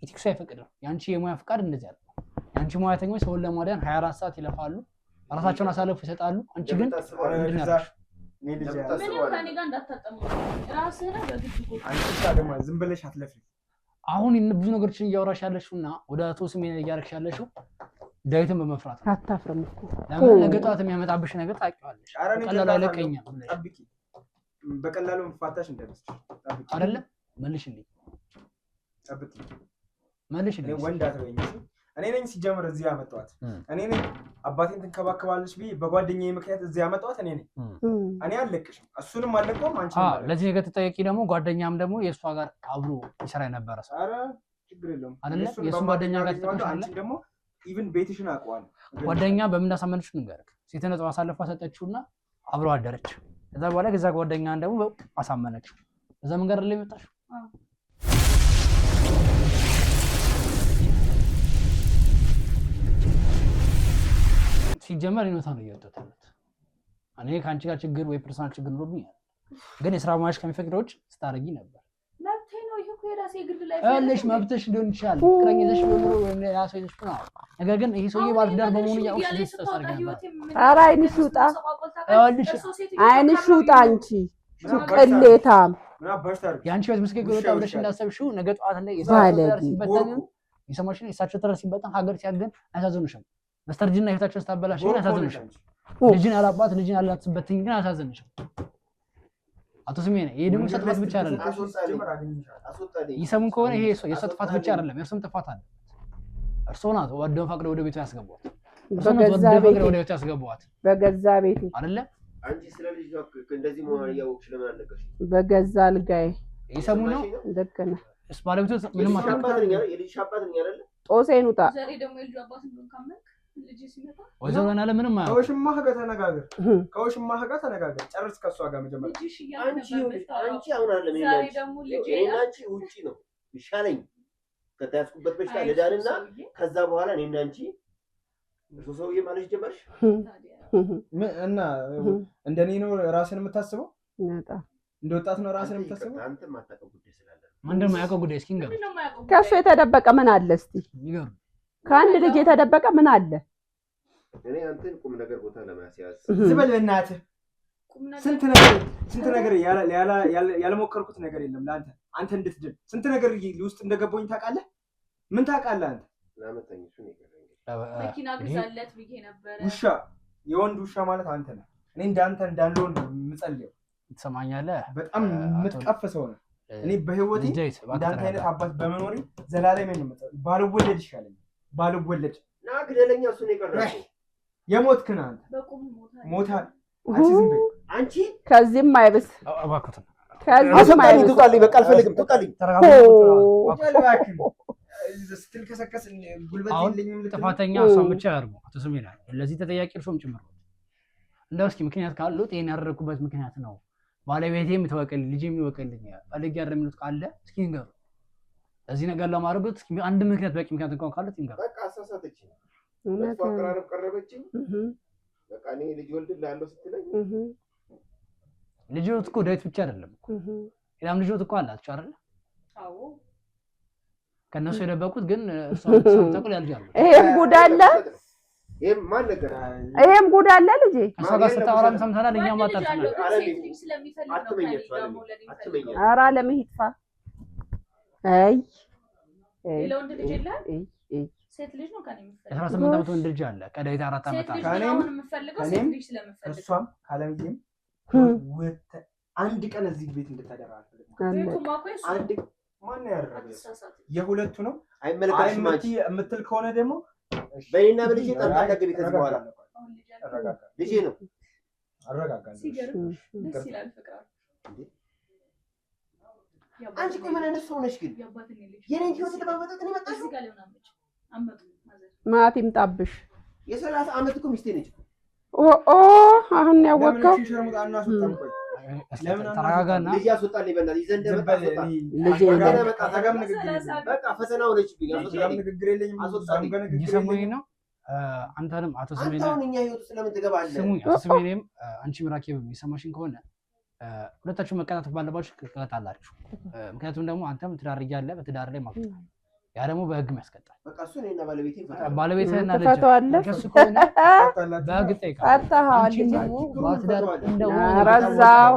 ኢቲክሱ አይፈቅድም። ያንቺ የሙያ ፍቃድ እንደዚህ አይደለም። ያንቺ ሙያተኞች ሰውን ለማዳን 24 ሰዓት ይለፋሉ፣ ራሳቸውን አሳልፈው ይሰጣሉ። አንቺ ግን ምንድን ያለሽ
ምንም ከኔ ጋር እንዳታጠሙ ራስህ ነው በግድ
አንቺ ታደማ ዝም ብለሽ አትለፊ።
አሁን ብዙ ነገሮችን እያወራሽ ያለሽውና ወደ አቶ ስሜን እያረክሽ ያለሽው ዳዊትን በመፍራት ነው።
አታፍርም እኮ
ለምን ነገ ጠዋት የሚያመጣብሽ ነገር ታውቂዋለሽ። ቀላሉ አይለቀኝም
ጠብቂ፣ በቀላሉ መፋታሽ እንደምትችል ጠብቂ።
አይደለም መልሽልኝ፣
ጠብቂ፣
መልሽልኝ።
ወንድ አትበይኝ። እኔ ነኝ ሲጀምር እዚህ ያመጣኋት እኔ ነኝ። አባቴን ትንከባከባለች ብዬ በጓደኛዬ ምክንያት እዚህ ያመጣኋት እኔ ነኝ። እኔ አልለቅሽም፣ እሱንም አልለቀውም። አንቺ
ለዚህ ነገር ተጠያቂ ደግሞ ጓደኛም ደግሞ የእሷ ጋር አብሮ ይሰራ የነበረ ሰው።
ኧረ ችግር የለውም
አይደለም የእሱን ጓደኛ ጋር ተጠቅመሻል።
አንቺ ደግሞ ኢቭን ቤትሽን አውቀዋለሁ።
ጓደኛ በምን እንዳሳመነች ንገረክ። ሴትነቷ አሳልፋ ሰጠችውና አብሮ አደረች። ከዛ በኋላ ከዛ ጓደኛን ደግሞ አሳመነችው። በዛ መንገድ ላይ መጣሽ። ሲጀመር ይኖታ ነው እያወጣሁት። እኔ ከአንቺ ጋር ችግር ወይ ፐርሰናል ችግር ኖርብኝ ግን የስራ ሙያሽ ከሚፈቅደው ውጭ ስታረጊ ነበር።
መብቴ ነው ይሄ እኮ የራሴ ግድ ላይ
አለሽ መብትሽ ሊሆን ይችላል። ፍቅረኛ ይዘሽ ቢሆን ወይም ራሱ ይዘሽ ነው። ነገር ግን ይሄ ሰውዬ ባለትዳር በመሆኑ ያውስ ተሰርጋ ነበር።
ኧረ አይንሽ ውጣ፣ አይንሽ ውጣ። አንቺ ቅሌታም
የአንቺ ቤት ምስኪን ወጣ ብለሽ እንዳሰብሽው ነገ ጠዋት ላይ የሳቸው ሲበተን የሰማሽ ነው። የሳቸው ተረስ ሲበተን ሀገር ሲያገን አያሳዝኑሽም? በስተርጅና ህይወታቸውን ስታበላሽ ግን አያሳዝኑሽም? ልጅን ያላባት ልጅን ያላት ሲበተን ግን አያሳዝንሽም? አቶ ስሜን ይሄ ደግሞ ጥፋት ብቻ አይደለም። ይሰሙን ከሆነ ይሄ የእሷ ጥፋት ብቻ አይደለም፣ የእርሱም ጥፋት አለ። እርስዎ ናት ወደው ፈቅደው ወደ ቤቱ ያስገቧት።
በገዛ ቤቴ
አይደለ? አንቺ ስለ ልጅ እንደዚህ መሆን ያወቅሽ ለምን አለቀሽ?
በገዛ አልጋዬ
ይሰሙን ነው።
ልክ ነህ።
እስ ባለቤቱ ምንም
አታውቅም። የልጅ አባት ነኝ አይደለ?
ጦሴን ውጣ።
ዛሬ ደግሞ የልጅ አባት እንደሆነ ካመንክ ልጅ ሲመጣ
ወይዘሮ ናለ ምንም ማለት
ከውሽማህ ጋር ተነጋገር፣ ከውሽማህ ጋር ተነጋገር። ጨርስ ከሷ ጋር መጀመሪያ።
አንቺ አሁን አለ ምን
ዛሬ ደግሞ ልጅ
አንቺ ውጪ ነው ይሻለኝ ከተያዝኩበት በሽታ ልዳንና ከዛ በኋላ እኔና አንቺ እሱ ሰውዬ ማለት ጀመርሽ
እና እንደኔ ነው ራስን የምታስበው? እንደ ወጣት ነው ራስን የምታስበው?
አንተ ማታውቀው ጉዳይ ስላለ
ምንድን ነው ያውቀው ጉዳይ? እስኪ ንገሩ።
ከእሱ የተደበቀ ምን አለ? እስቲ
ንገሩ።
ከአንድ ልጅ የተደበቀ ምን አለ?
እኔ አንተን ቁም ነገር ቦታ ለማስያዝ
ዝበል እናትህ ስንት ነገር ያለሞከርኩት ነገር የለም ለአንተ አንተ እንድትድን ስንት ነገር ውስጥ እንደገባኝ ታውቃለህ? ምን ታውቃለህ አንተ?
ለአመታኝ እሱ ነው
መኪና ግዛለት ብዬ ነበር።
ውሻ የወንድ ውሻ ማለት አንተ ነህ። እኔ እንዳንተ እንዳልሆን ነው የምጸልየው።
ትሰማኛለህ?
በጣም የምትቀፍ ሰው ነህ። እኔ በህይወቴ እንዳንተ አይነት አባት በመኖሬ ዘላለም ነው የምጸልየው። ባልወለድ ይሻለኛል። ባልወለድ
ና ግደለኛ። እሱ ነው የቀረው።
የሞትክ ነህ አንተ።
በቁም
ሞታል። አንቺ ዝም በይ
አንቺ።
ከዚህም አይብስ
እባክህ
ከዚህም አይብስ።
ትውጣልኝ፣ በቃ አልፈልግም። ትውጣልኝ። ስትልከሰከስ ጉልበት የለኝም።
ጥፋተኛ እሷን ብቻ ያርጉ። አቶ ስሜና ለዚህ ተጠያቂ እርሶም ጭምር ነው። እንደው እስኪ ምክንያት ካሉት ይሄን ያደረኩበት ምክንያት ነው ባለቤቴም ተወቀልኝ ልጄም ይወቀልኝ ፈልጌ አይደለም የሚሉት ካለ እስኪ ንገሩ። እዚህ ነገር ለማድረግ እስኪ አንድ ምክንያት በቂ ምክንያት እንኳን ካሉት ይንገሩ።
በቃ አሳሳተችኝ። እሷ አቀራረብ ቀረበችኝ። በቃ እኔ ልጅ ወልድልሃለሁ ስትለኝ
ልጅዎት እኮ ዳዊት ብቻ አይደለም እኮ ሌላም ልጅዎት እኮ አላችሁ አይደል?
አዎ
ከነሱ የደበቁት ግን እሷን ተቆል ያልጃሉ።
ይሄም ጉድ አለ።
ይሄም ማን ነገር
ይሄም ጉድ አለ። ልጄ
እሷ ጋር ስታወራም ሰምተናል። እኛም አጣርተናል።
ኧረ ለምን ይጥፋ? አይ
ሌላው ወንድ ልጅ የለም። ሴት ልጅ ነው ካለ የምፈልገው።
18 ዓመት ወንድ ልጅ አለ። ከዳዊት 4 ዓመት
አለ። ሴት ልጅ ነው የምፈልገው። ሴት ልጅ ስለምፈልግ
እሷም ካለምዬም አንድ ቀን እዚህ ቤት እንድታደራ አንድ ማን ያደረገ የሁለቱ ነው
አይመለከትሽም አንቺ
የምትል ከሆነ ደግሞ
በእኔና በልጄ ጣልቃ እንዳትገቢ ከዚህ በኋላ ልጄ ነው።
አረጋጋለሁ።
ደስ ይላል ፍቅር።
አንቺ ቆይ ምን አይነት ሰው ነሽ ግን? የኔን ህይወት ለማመጣት ነው የመጣሽው?
ማት ይምጣብሽ።
የ30 ዓመት እኮ ሚስቴ ነች።
አሁን ያወቀው
ተረጋጋና
ልጅ ያስወጣልኝ በእናትህ ይዘህ እንደመጣ
ልጅ
በቃ ፈተና ሆነችብኝ።
ንግግር የለኝም
እየሰሙኝ ነው። አንተንም አቶ ስሜኔ
አንተውን እኛ ህይወት ስለምን ትገባለህ?
ስሙኝ አቶ ስሜኔም አንቺ ምራኬብ የሚሰማሽን ከሆነ ሁለታችሁ መቀጣት ባለባችሁ ትቀጣላችሁ። ምክንያቱም ደግሞ አንተም ትዳር እያለ በትዳር ላይ ማለት ነው ያ ደግሞ በህግ ያስቀጣል።
በቃ እሱ እኔና ባለቤቴ
ባለቤቴና ልጅ
ተፈቷለሽ
ከሱ ከሆነ በህግ ጠይቃለህ።
አጣሃው ልጅ
ባትዳር እንደሆነ
ረዛው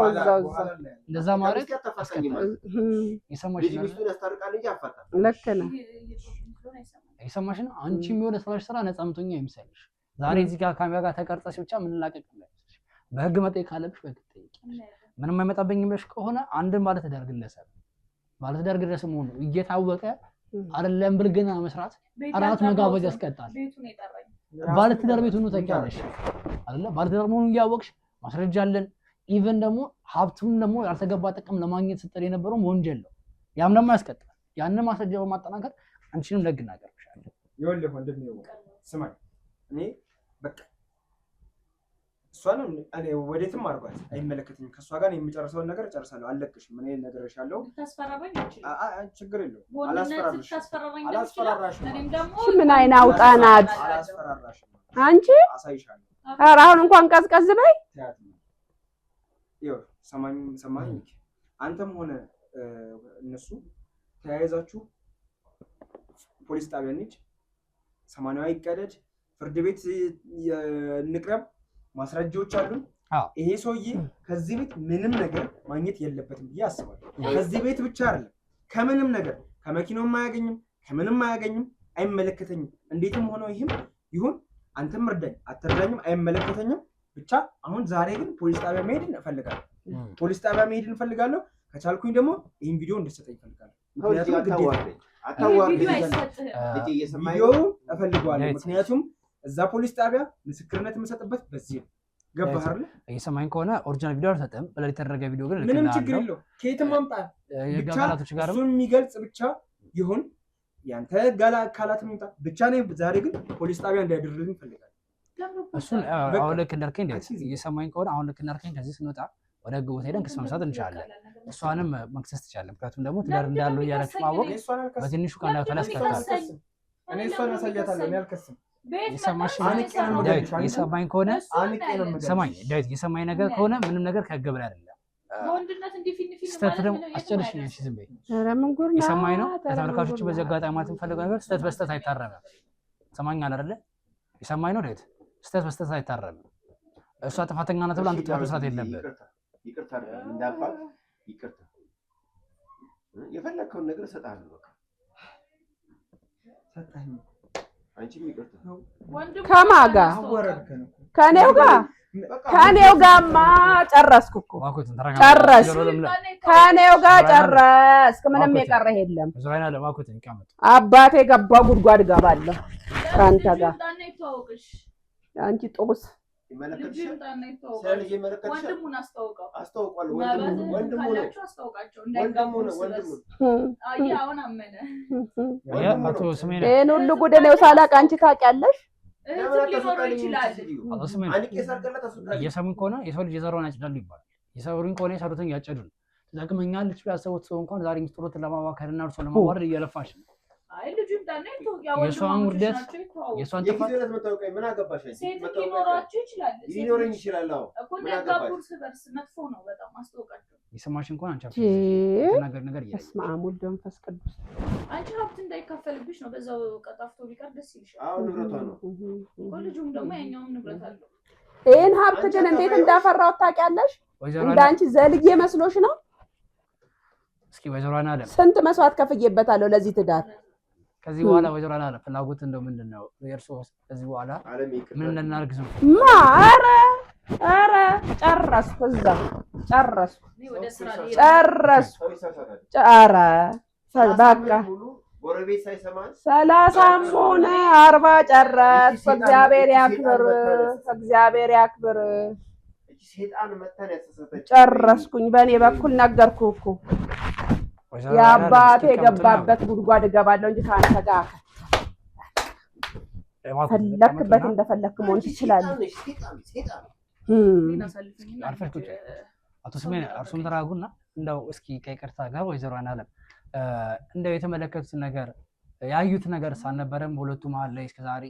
እንደዛ ማለት ይሰማሽ
ልጅ ሚስቱን ያስታርቃል እንጂ አፋታ።
ልክ ነው።
ይሰማሽ ነው። አንቺ የሚሆነ ስራሽ ስራ ነፃ ምቶኛ ይምሰልሽ። ዛሬ እዚህ ጋር ካሜራ ጋር ተቀርጸሽ ብቻ ምን ላቀቅ ነው። በህግ መጠየቅ ካለብሽ በህግ ጠይቂ። ምንም አይመጣብኝ ብለሽ ከሆነ አንድን ባለትዳር ግለሰብ መሆኑ እየታወቀ አይደለም ብልግና መስራት አራት መጋበዝ ያስቀጣል። ባለትዳር ቤት ሆኖ ታውቂያለሽ አይደለ? ባለትዳር መሆኑን እያወቅሽ ማስረጃ አለን። ኢቭን ደግሞ ሀብቱን ደግሞ ያልተገባ ጥቅም ለማግኘት ስትል የነበረው ወንጀል ነው። ያም ደግሞ ያስቀጣል። ያንን ማስረጃ በማጠናከር አንቺንም ለህግ እናቀርብሻለን።
ይኸውልህ ወንድሜ ስማኝ፣ እኔ በቃ እሷንም እኔ ወዴትም አድርጓት አይመለከተኝም። ከእሷ ጋር የምጨርሰውን ነገር እጨርሳለሁ። አለቅሽም። ምን እነግርሻለሁ። ችግር የለውም። አላስፈራራሽም።
ምን አይና አውጣ ናት አንቺ።
አሳይሻለሁ።
ኧረ አሁን እንኳን ቀዝቀዝ በይ።
ይኸው ሰማኝ። አንተም ሆነ እነሱ ተያይዛችሁ ፖሊስ ጣቢያ እንሂድ፣ 80 ይቀደድ፣ ፍርድ ቤት እንቅረብ፣ ማስረጃዎች አሉን። ይሄ ሰውዬ ከዚህ ቤት ምንም ነገር ማግኘት የለበትም ብዬ አስባለሁ። ከዚህ ቤት ብቻ አይደለም ከምንም ነገር ከመኪናውም አያገኝም፣ ከምንም አያገኝም። አይመለከተኝም። እንዴትም ሆኖ ይህም ይሁን አንተም እርዳኝ አትርዳኝም አይመለከተኝም። ብቻ አሁን ዛሬ ግን ፖሊስ ጣቢያ መሄድ እንፈልጋለሁ። ከቻልኩኝ ደግሞ ይህን ቪዲዮ እንድትሰጠኝ እፈልጋለሁ። ምክንያቱም ምክንያቱም እዛ ፖሊስ ጣቢያ ምስክርነት የምሰጥበት በዚህ ነው። ገባህ አይደል?
እየሰማኝ ከሆነ ኦሪጂናል ቪዲዮ አልሰጥም። በላይ የተደረገ ቪዲዮ ግን
ምንም ችግር የለውም። ከየትም አምጣ ብቻ እሱን የሚገልጽ ብቻ ይሁን። ያንተ አካላት ምጣ ብቻ ነው። ዛሬ ግን ፖሊስ ጣቢያ እንዲያደርልኝ እፈልጋለሁ።
እሱን አሁን ልክ እንዳልከኝ እየሰማኝ ከሆነ አሁን ልክ እንዳልከኝ ከዚህ ስንወጣ ወደ ህግ ቦታ ሄደን ክስ መምሳት እንችላለን። እሷንም መክሰስ ትችላለህ። ምክንያቱም ደግሞ ትዳር እንዳለው እያለች ማወቅ በትንሹ ቀን ያስቀጣል።
እኔ እሷን አሳያታለሁ። እኔ አልከስም።
የሰማኝ ከሆነ ሰማኝ ዳዊት፣ የሰማኝ ነገር ከሆነ ምንም ነገር ከህግ በላይ አይደለም። ስህተት ደግሞ አስጨርሽኝ። እሺ ዝም በይ። የሰማኝ ነው። ለተመልካቾች በዚህ አጋጣሚ ማለት የምፈልገው ነገር ስህተት በስህተት አይታረምም። ሰማኛል አይደለ? የሰማኝ ነው ዳዊት፣ ስህተት በስህተት አይታረምም። እሷ ጥፋተኛ ናት ብላ አንተ ጥፋት መስራት የለብህም።
ይቅርታ እንዳባል ይቅርታ፣ የፈለከውን ነገር እሰጥሃለሁ። በቃ
ሰጣኝ።
አንቺም ይቅርታ።
ከማን ጋር? ከኔው ጋርማ ጨረስኩ እኮ ጨረስኩ። ከኔው ጋር ጨረስክ። ምንም የቀረ የለም። አባቴ ገባ ጉድጓድ ገባለሁ ከአንተ ጋር አንቺ ጦስ
ወንድሙን
አስተዋውቀው።
ይሄን ሁሉ ጉድ ነው ሳላቅ አንቺ ታውቂያለሽ።
እየሰሙኝ ከሆነ የሰው ልጅ የዘራውን ያጭዳሉ ይባላል። የሰሩኝ ከሆነ የሰሩትን ያጨዱ ነው። ተጠቅመኛለች ያሰቡት ሰው እንኳን ዛሬ ሚስጥሮትን ለማዋከል እና እርሶን ለማዋረድ እየለፋሽ ነው። የእሷን ውርደት የእሷን ጥፋት
ምን አገባሽ?
ሊኖረኝ
ይችላል።
የሰማሽ እንኳን አንቺ ነገር ነገር
በስመ አብ ወወልድ ወመንፈስ ቅዱስ።
አንቺ ሀብት እንዳይካፈልብሽ ነው። በዛው ቀጣፍቶ ቢቀር ደስ ይልሻል።
አዎ ንብረቷ ነው።
ልጁም ደግሞ ያኛውም ንብረት አለው።
ይሄን ሀብት ግን እንዴት እንዳፈራው ታውቂያለሽ? እንዳንቺ ዘልዬ መስሎሽ ነው?
እስኪ ወይዘሮ አናለ
ስንት መስዋዕት ከፍዬበታለሁ ለዚህ ትዳር።
ከዚህ በኋላ ወይዘሮ አናለ ፍላጎት እንደው ምንድነው የእርሶ? ከዚህ በኋላ ምን እናርግዝ ነው?
ማረ ኧረ ጨረስኩ፣ እዛ ጨረስኩ። ኧረ በቃ
ጎረቤት ሳይሰማን
30 ሆነ 40 ጨረስኩ። እግዚአብሔር ያክብር፣ እግዚአብሔር ያክብር።
ሴጣን መተን ያሰሰተች
ጨረስኩኝ። በእኔ በኩል ነገርኩህ እኮ የአባቴ የገባበት ጉድጓድ እገባለሁ እንጂ ከአንተ ጋር ፈለክበት እንደፈለክ መሆን ትችላለህ።
አቶ ስሜን እርሱም ተራጉና እንደው እስኪ ከይቅርታ ጋር ወይዘሮ አናለም እንደው የተመለከቱት ነገር ያዩት ነገር ሳልነበረም በሁለቱ መሀል ላይ እስከዛሬ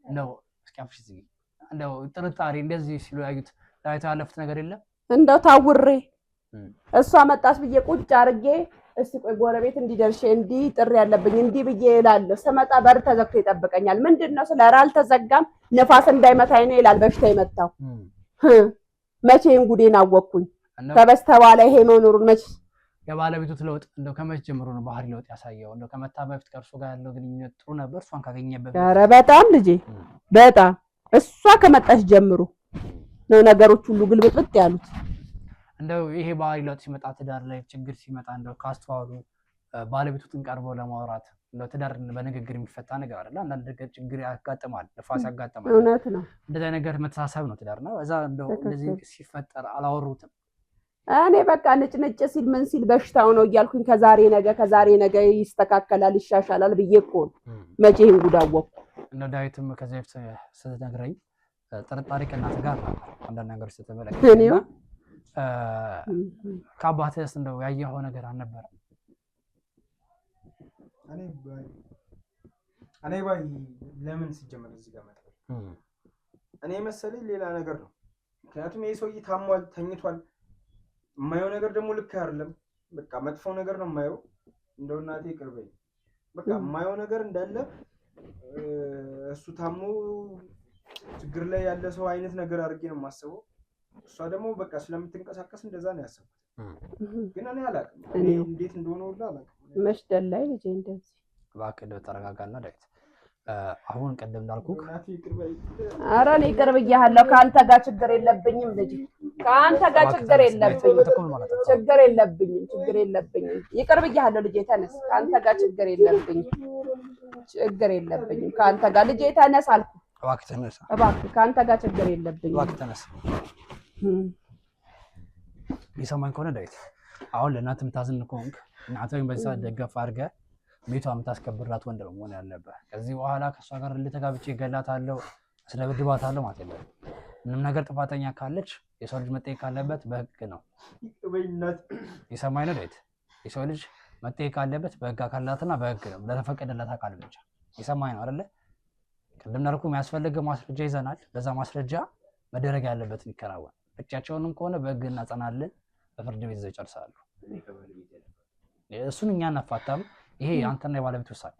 እንደው እስኪ አፍሽ እዚህ እንደው ጥርጣሬ እንደዚህ ሲሉ ያዩት ዳይታ ያለፉት ነገር የለም?
እንደው ታውሬ እሷ መጣች ብዬ ቁጭ አድርጌ እስቲ ቆይ ጎረቤት እንዲደርሽ እንዲህ ጥሪ ያለብኝ እንዲህ ብዬ እላለሁ። ስመጣ በር ተዘግቶ ይጠብቀኛል። ምንድነው ስለራ አልተዘጋም ነፋስ እንዳይመታኝ ነው ይላል። በሽታ የመጣው መቼም ጉዴን አወቅኩኝ። ከበስተኋላ ይሄ መኖሩን መቼ
የባለቤቱ ለውጥ እንደው ከመቼ ጀምሮ ነው ባህሪ ለውጥ ያሳየው? እንደው ከመታ በፊት ከእርሱ ጋር ያለው ግንኙነት ጥሩ ነበር? እሷን ካገኘበት
ኧረ በጣም ልጄ በጣም እሷ ከመጣች ጀምሮ ነው ነገሮች ሁሉ ግልብጥብጥ ያሉት።
እንደው ይሄ ባህሪ ለውጥ ሲመጣ ትዳር ላይ ችግር ሲመጣ እንደው ካስተዋሉ ባለቤቱን ቀርበው ለማውራት እንደው ትዳር በንግግር የሚፈታ ነገር አይደል? አንዳንድ ነገር ችግር ያጋጥማል፣ ነፋስ ያጋጥማል።
እውነት ነው።
እንደዛ ነገር መተሳሰብ ነው ትዳር ነው። እዛ እንደው እንደዚህ ሲፈጠር አላወሩትም?
እኔ በቃ ንጭ ሲል ምን ሲል በሽታው ነው እያልኩኝ ከዛሬ ነገ ይስተካከላል ይሻሻላል ብዬ እኮ መቼ ይሄን ጉድ አወቅኩ።
እንደው ዳዊትም ከዚህ በፊት ስትነግረኝ ጥርጣሬ ከእናትህ ጋር አንዳንድ ነገሮች ስትመለከት ከአባትህስ እንደው ያየኸው ነገር አልነበረም?
እኔ ባይ ለምን ሲጀመር እዚህ ጋር መጣ? እኔ መሰለኝ ሌላ ነገር ነው። ምክንያቱም ይሄ ሰውዬ ታሟል፣ ተኝቷል። የማየው ነገር ደግሞ ልክ አይደለም። በቃ መጥፎ ነገር ነው የማየው። እንደው እናቴ ቅርበኝ። በቃ የማየው ነገር እንዳለ እሱ ታሞ ችግር ላይ ያለ ሰው አይነት ነገር አድርጌ ነው የማስበው። እሷ ደግሞ በቃ ስለምትንቀሳቀስ እንደዛ ነው ያሰብኩት። ግን እኔ አላውቅም እንዴት እንደሆነ ሁሉ አላውቅም።
መሽደል ላይ ልጄ እንደዚህ
እባክህ እንደው ተረጋጋና ዳዊት። አሁን ቀደም እንዳልኩህ
ኧረ እኔ ይቅር ብያለሁ። ከአንተ ጋር ችግር የለብኝም ልጄ፣ ከአንተ ጋር ችግር የለብኝም። ይቅር ብያለሁ ልጄ፣ ተነስ። ከአንተ ጋር ችግር የለብኝም። ከአንተ ጋር ልጄ ተነስ አልኩህ።
እባክህ ተነስ፣
እባክህ ከአንተ ጋር ችግር የለብኝም።
እባክህ ተነስ። ይሰማኝ ከሆነ ዳዊት አሁን ለእናት የምታዝን ከሆንክ እናትህን በዛ ደገፍ አድርገህ ቤቷ የምታስከብርላት ወንድ ነው መሆን ያለብህ። ከዚህ በኋላ ከእሷ ጋር ልተጋብቼ እገላታለሁ አስደብድባታለሁ ማለት የለም። ምንም ነገር ጥፋተኛ ካለች የሰው ልጅ መጠየቅ ካለበት በህግ ነው። ይሰማኝ ነው ዳዊት? የሰው ልጅ መጠየቅ ካለበት በህግ አካላትና በህግ ነው፣ ለተፈቀደላት አካል ብቻ። ይሰማኝ ነው አይደለ? ቅድም እንዳልኩህ የሚያስፈልግ ማስረጃ ይዘናል። በዛ ማስረጃ መደረግ ያለበትን ይከናወን። ብቻቸውንም ከሆነ በህግ እናጸናለን፣ በፍርድ ቤት ይዘው ይጨርሳሉ። እሱን እኛ እናፋታም። ይሄ አንተና የባለቤት ውሳኔ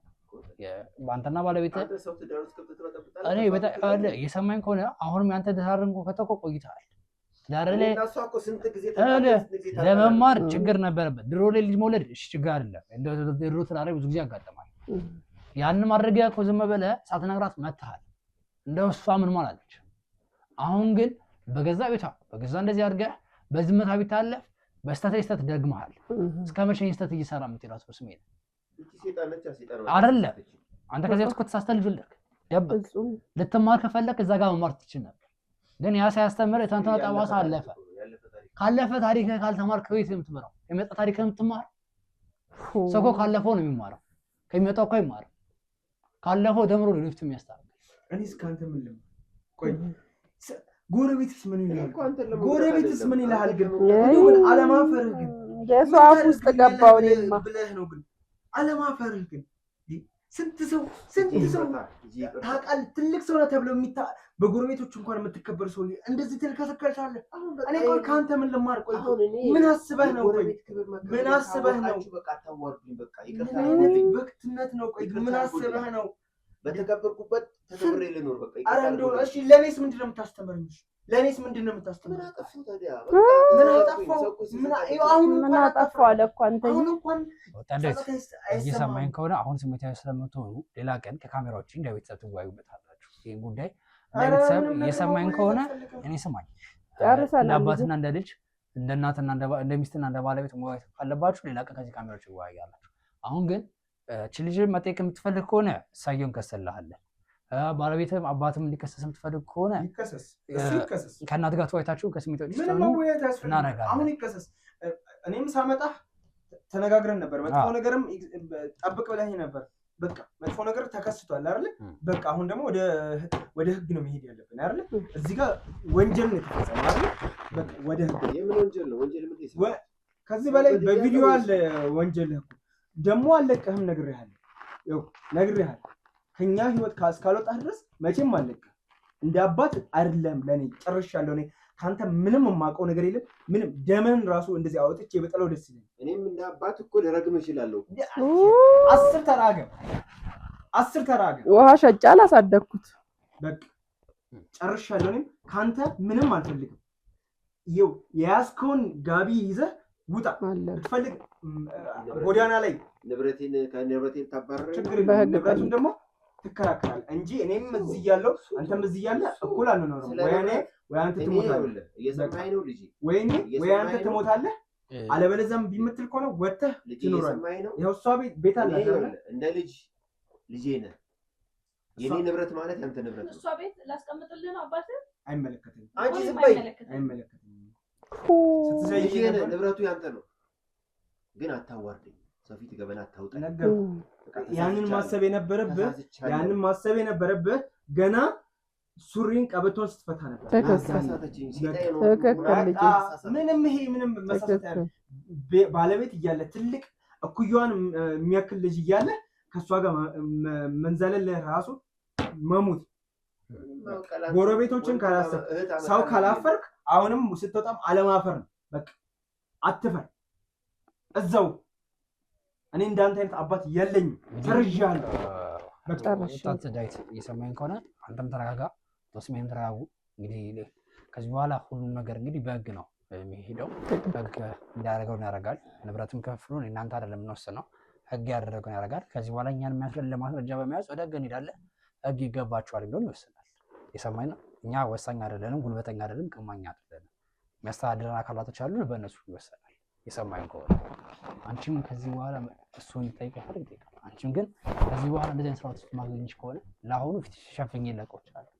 በአንተና ባለቤት። እኔ የሰማኝ ከሆነ አሁንም ያንተ ትዳርን ከተቆ ቆይተሃል። ትዳር ላይ ለመማር ችግር ነበረበት። ድሮ ላይ ልጅ መውለድ እሺ ችግር አይደለም። ድሮ ትዳር ላይ ብዙ ጊዜ ያጋጥማል። ያንን ማድረጊያ እኮ ዝም ብለህ ሳትነግራት መተሃል። እንደው እሷ ምን ማለች? አሁን ግን በገዛ ቤቷ በገዛ እንደዚህ አድርገህ በዝምታ ቢታለፍ በስተት ደግመሃል። እስከ መቼ ስተት እየሰራ የምትሄዳት? ስሜ አይደለ አንተ ከዚህ በፊት ተሳስተህ ልጅ ወለድክ። ልትማር ከፈለክ እዛ ጋር መማር ትችል ነበር። ግን ያ ሳያስተምር የታንተና ጠባሳ አለፈ። ካለፈ ታሪክ ካልተማርክ ከቤት የምትመራው የመጣ ታሪክ የምትማር ሰው እኮ ካለፈው ነው የሚማረው። ከሚመጣው እኮ አይማርም። ካለፈው ደምሮ ለሊፍት የሚያስተምር
እኔ እስካንተ ምን ልም ቆይ ጎረቤትስ ምን ይላል? ጎረቤትስ ምን ይላል? ግን አለማፈርህ ግን
የሰው አፍ ውስጥ ገባው እኔማ
ብለህ ነው። ግን አለማፈርህ ግን ስንት ሰው ታውቃለህ? ትልቅ ሰው ነው ተብሎ በጎረቤቶች እንኳን የምትከበር ሰው እንደዚህ ትልከሰከሻለህ። እኔ ቆይ ከአንተ ምን ልማር? ቆይ ምን አስበህ ነው? ቆይ ምን አስበህ ነው? በቃ ታዋርዱኝ። በቃ ይቀርታል። በክትነት ነው። ቆይ ምን አስበህ ነው? በተከበርኩበት ተከብሬ ልኖር። በቃ ኧረ እንደው እሺ፣ ለኔስ ምንድነው የምታስተምረኝ? ለኔስ ምንድነው የምታስተምረኝ? ምን አጠፋሁ ታዲያ? ምን አጠፋሁ? ምን አጠፋሁ አለ እኮ አንተ።
ወጣንዴስ እየሰማኝ ከሆነ አሁን ስሜታዊ ስለምትሆኑ ሌላ ቀን ከካሜራዎች እንደ ቤተሰብ ትወያዩበታላችሁ። ይሄን ጉዳይ እንደ ቤተሰብ እየሰማኝ ከሆነ እኔ ስማኝ፣
ጨርሰናል።
እንደ አባትና እንደ ልጅ እንደ እናትና እንደ ሚስትና እንደ ባለቤት መወያየት ካለባችሁ ሌላ ቀን ከዚህ ካሜራዎች ይወያያላችሁ። አሁን ግን እቺ ልጅ መጠየቅ የምትፈልግ ከሆነ እሳየውን ከሰልሃለን። ባለቤትም አባትም እንዲከሰስ የምትፈልግ ከሆነ
ይከሰስ፣
ከእናት ጋር ተወያይታችሁ ከስሜቶች
ምንም መወያየት ያስፈልጋል። አሁን ይከሰስ። እኔም ሳመጣ ተነጋግረን ነበር። መጥፎ ነገርም ጠብቅ ብለኸኝ ነበር። በቃ መጥፎ ነገር ተከስቷል አይደል? በቃ አሁን ደግሞ ወደ ህግ ነው መሄድ ያለብን አይደል? እዚህ ጋር ወንጀል ነው የተፈጸመው አይደል? በቃ ወደ ህግ።
የምን ወንጀል ነው? ወንጀል ምን ይሰራል?
ከዚህ በላይ በቪዲዮ አለ ወንጀል። ደግሞ አለቀህም፣ ነግሬሃለሁ። ያው ነግሬሃለሁ። ከኛ ህይወት እስካልወጣህ ድረስ መቼም አለቀህም። እንደ አባት አይደለም ለኔ ጨርሻለሁ። እኔ ካንተ ምንም የማውቀው ነገር የለም። ምንም ደምን ራሱ እንደዚህ አውጥቼ በጥለው ደስ ይለኛል።
እኔም እንደ አባት እኮ ልረግም እችላለሁ።
10 ተራገም፣ 10 ተራገም።
ውሃ ሸጬ አላሳደግኩት።
በቃ ጨርሻለሁ። እኔም ካንተ ምንም አልፈልግም። ይኸው የያዝከውን ጋቢ ይዘህ ውጣ። ብትፈልግ ጎዳና ላይ
ንብረቴን ታባረረ፣
ንብረቱን ደግሞ ትከራከራለህ እንጂ እኔም እዚህ እያለሁ አንተም እዚህ እያለህ እኩል አንኖርም። ወይ አንተ ትሞታለህ፣
እየሰማኸኝ ነው ልጄ?
ወይ አንተ ትሞታለህ፣ አለበለዚያም ቢምትል ከሆነ ወጥተህ ትኖራለህ። ይኸው እሷ ቤት አላት።
እንደ ልጄ ነህ። የኔ ንብረት ማለት ያንተ ንብረት ነው።
እሷ ቤት ላስቀምጥልህ ነው አባትህ?
አይመለከተኝም።
አንቺ ዝም በይ።
አይመለከተኝም።
ስትዘይሽ ንብረቱ ያንተ ነው። ግን አታዋርደኝ፣ ሰው ፊት ገበና አታውጣ።
ያንን ማሰብ የነበረብህ ገና ሱሪን ቀበቶን ስትፈታ ነበር። ምንም መሳሳት ያለ ባለቤት እያለ ትልቅ እኩያዋን የሚያክል ልጅ እያለ ከእሷ ጋር መንዘለል ራሱ መሙት። ጎረቤቶችን ካላሰብክ፣ ሰው ካላፈርክ፣ አሁንም ስትወጣም አለማፈር ነው። በቃ አትፈር እዛው። እኔ እንዳንተ አይነት አባት የለኝም። ተርዣለሁ።
ወጣት ዳዊት እየሰማኝ ከሆነ አንተም ተረጋጋ፣ ተስሜም ተረጋጉ። እንግዲህ ከዚህ በኋላ ሁሉም ነገር እንግዲህ በህግ ነው የሚሄደው። ህግ እንዳያደርገውን ያደርጋል። ንብረቱን ከፍሉን እናንተ አይደለም የምንወስነው፣ ህግ ያደረገውን ያደርጋል። ከዚህ በኋላ እኛን የሚያስፈልግ ለማስረጃ በመያዝ ወደ ህግ እንሄዳለን። ህግ ይገባቸዋል የሚለውን ይወስናል። የሰማኝ ነው። እኛ ወሳኝ አይደለንም፣ ጉልበተኛ አይደለም፣ ቅማኛ አይደለንም። የሚያስተዳድረን አካላቶች አሉ፣ በእነሱ ይወሰናል። የሰማኝ ከሆነ አንቺም ከዚህ በኋላ እሱን ጠይቅ ያፈርግ ይጠይቃል። አንቺም ግን ከዚህ በኋላ እንደዚህ አይነት ስርዓት ውስጥ ማግኘት ከሆነ ለአሁኑ ፊትሽ ሸፍኜ ለቀውቻለሁ።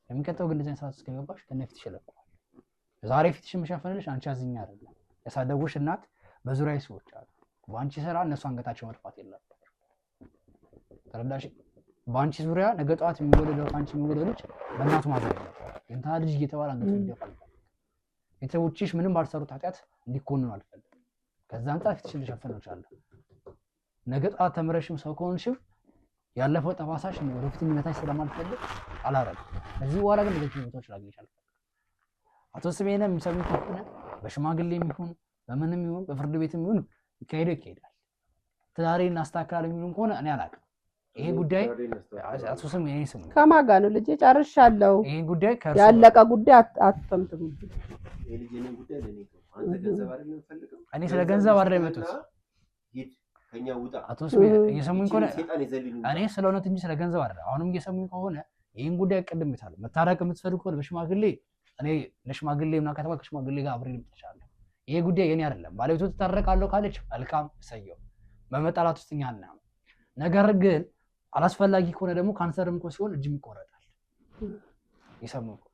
የሚቀጥለው ግን እንደዚህ አይነት ስርዓት ውስጥ ከገባሽ ከነ ፊትሽ ለቀዋል። ዛሬ ፊትሽ የምሸፍንልሽ አንቺ አዝኛ አይደለም። ያሳደጉሽ እናት በዙሪያ ሰዎች አሉ። በአንቺ ስራ እነሱ አንገታቸው መድፋት የለባቸው። ተረዳሽ? በአንቺ ዙሪያ ነገ ጠዋት የሚወለደው ከአንቺ የሚወለደው ልጅ በእናቱ ማዘን የለባቸው። የእንትና ልጅ እየተባለ አንገቱ ይደፋል። ቤተሰቦችሽ ምንም ባልሰሩት ኃጢአት እንዲኮንኑ አልፈልግም። ከዛ አንጻር ፊትሽን ልሸፍን እችላለሁ። ነገ ጠዋት ተምረሽም ሰው ከሆንሽም ያለፈው ጠባሳሽ ወደፊት የሚመታሽ ስለማልፈልግ አላረግም። ከዚህ በኋላ ግን ልጆች ቦታዎች ላገኝሽ አልፈልግም። አቶ ስሜነ የሚሰሙኝ ከሆነ በሽማግሌም ይሁን በምንም ይሁን በፍርድ ቤትም ይሁን ይካሄዳል። ትዳሬን እናስተካክላለን የሚሉን ከሆነ እኔ አላውቅም። ይሄ ጉዳይ አቶ ስም የኔ ስም
ከማን ጋር ነው ልጄ? ጨርሻለሁ።
ይሄ ጉዳይ
ያለቀ ጉዳይ አትተምትም።
የልጄን ጉዳይ ለኔ አንተ ገንዘብ አይደለም የምፈልገው።
እኔ ስለ ገንዘብ አይደለም የመጡት።
ከኛ ውጣ።
አቶ ስሜ እየሰሙኝ ከሆነ እኔ ስለ እውነት እንጂ ስለ ገንዘብ አይደለም። አሁንም እየሰሙኝ ከሆነ ይህን ጉዳይ ቅድም ይታል መታረቅ የምትፈልግ ከሆነ በሽማግሌ እኔ ለሽማግሌ ምናምን ከተባለ ከሽማግሌ ጋር አብሬ ልምጥቻለሁ። ይሄ ጉዳይ የኔ አይደለም። ባለቤቱ ትታረቃለሁ ካለች መልካም እሰየው። በመጣላት ውስጥ እኛ አናም። ነገር ግን አላስፈላጊ ከሆነ ደግሞ ካንሰርም እኮ ሲሆን እጅም ይቆረጣል። ይሰሙኝ ከሆነ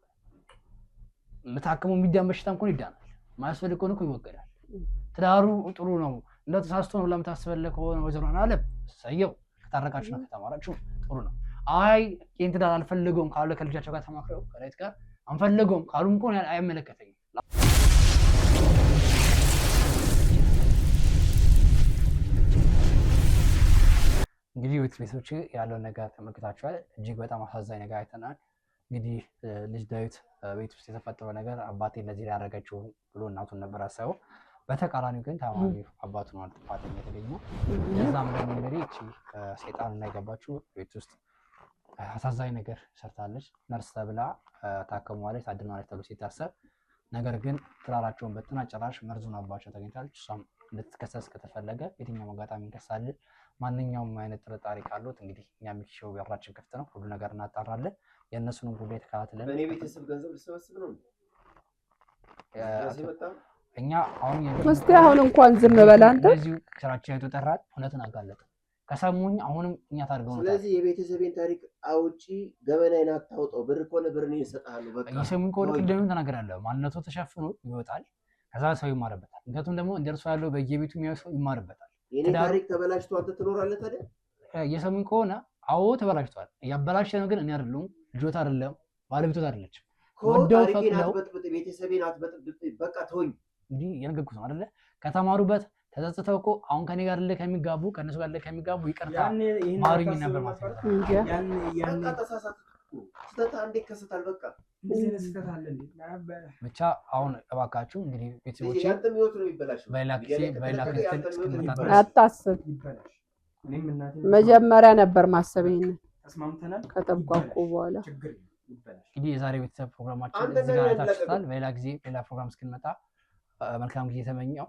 የምታክመው የሚዳን በሽታም ከሆነ ይዳናል። ማያስፈልግ ከሆነ እኮ ይወገዳል። ትዳሩ ጥሩ ነው እንደው ተሳስቶ ነው ለምታስፈልግ ከሆነ ወይዘሮ አለም ሰየው ከታረቃችሁና ከተማራችሁ ጥሩ ነው። አይ ይሄን ትዳር አልፈልገውም ካለ ከልጃቸው ጋር ተማክረው ከላይት ጋር አንፈልገውም ካሉም እኮ አይመለከተኝም። እንግዲህ ቤተሰቦች ያለው ነገር ተመልክታችኋል። እጅግ በጣም አሳዛኝ ነገር አይተናል። እንግዲህ ልጅ ዳዊት ቤት ውስጥ የተፈጠረው ነገር አባቴ እንደዚህ ያደረገችው ብሎ እናቱን ነበር አሰበው። በተቃራኒው ግን ታማሚ አባቱ ነው ጥፋተኛ የተገኘው። ለዛም ደግሞ እንግዲህ እቺ ሰይጣን እና የገባችው ቤት ውስጥ አሳዛኝ ነገር ሰርታለች። ነርስ ተብላ ታከሟለች፣ ታድናለች ተብሎ ሲታሰብ ነገር ግን ትዳራቸውን በትና ጭራሽ መርዙን አባቸው ተገኝታለች። እሷም እንድትከሰስ ከተፈለገ የትኛውም አጋጣሚ እንከሳለን። ማንኛውም አይነት ጥርጣሬ ካሉት እንግዲህ እኛ የሚሽው በራችን ክፍት ነው። ሁሉ ነገር እናጣራለን። የእነሱንም ጉዳይ ተከታትለን
በእኔ ቤተሰብ ገንዘብ ልሰበስብ ነው።
እኛ አሁን
እስኪ አሁን እንኳን ዝም በል አንተ።
እዚሁ ስራችን የተጠራን እውነትን አጋለጠ ከሰሙኝ አሁንም እኛ ታርገው ነው።
ስለዚህ የቤተሰቤን ታሪክ አውጪ፣ ገበናዬን አታውጣው። ብር ከሆነ ብር እኔ እሰጥሃለሁ። በቃ
የሰሙኝ ከሆነ ቅድም ተናገራለሁ። ማንነቱ ተሸፍኖ ይወጣል፣ ከዛ ሰው ይማርበታል። ምክንያቱም ደግሞ እንደርሱ ያለው በየቤቱ የሚያው ሰው ይማርበታል።
የኔ ታሪክ ተበላሽቶ አንተ ትኖራለህ ታዲያ?
የሰሙኝ ከሆነ አዎ ተበላሽቷል። ያበላሸ ነው ግን እኔ አይደለሁም፣ ልጆት አይደለም፣ ባለቤቶት አይደለችም።
ወደው ፈቅደው ቤተሰቤን አትበጥብጥ። በቃ ተወኝ።
እንግዲህ የነገርኩት ነው አይደለ? ከተማሩበት ተጸጽተው እኮ አሁን ከኔ ጋር ከሚጋቡ ከነሱ ጋር ከሚጋቡ ይቅርታ ማሩኝ ነበር ማለት ነው።
በቃ ተሳሳትኩ። ስህተት አንዴ ይከሰታል። በቃ
ብቻ አሁን እባካችሁ እንግዲህ ቤተሰቦቼ
ያንተም ህይወት ነው የሚበላሸው።
አታስብ። መጀመሪያ ነበር ማሰብ ይሄን ከተቋቁ በኋላ
እንግዲህ የዛሬ ቤተሰብ ፕሮግራማችን እዚህ ጋር ታችኋል። በሌላ ጊዜ ሌላ ፕሮግራም እስክንመጣ መልካም ጊዜ ተመኘው።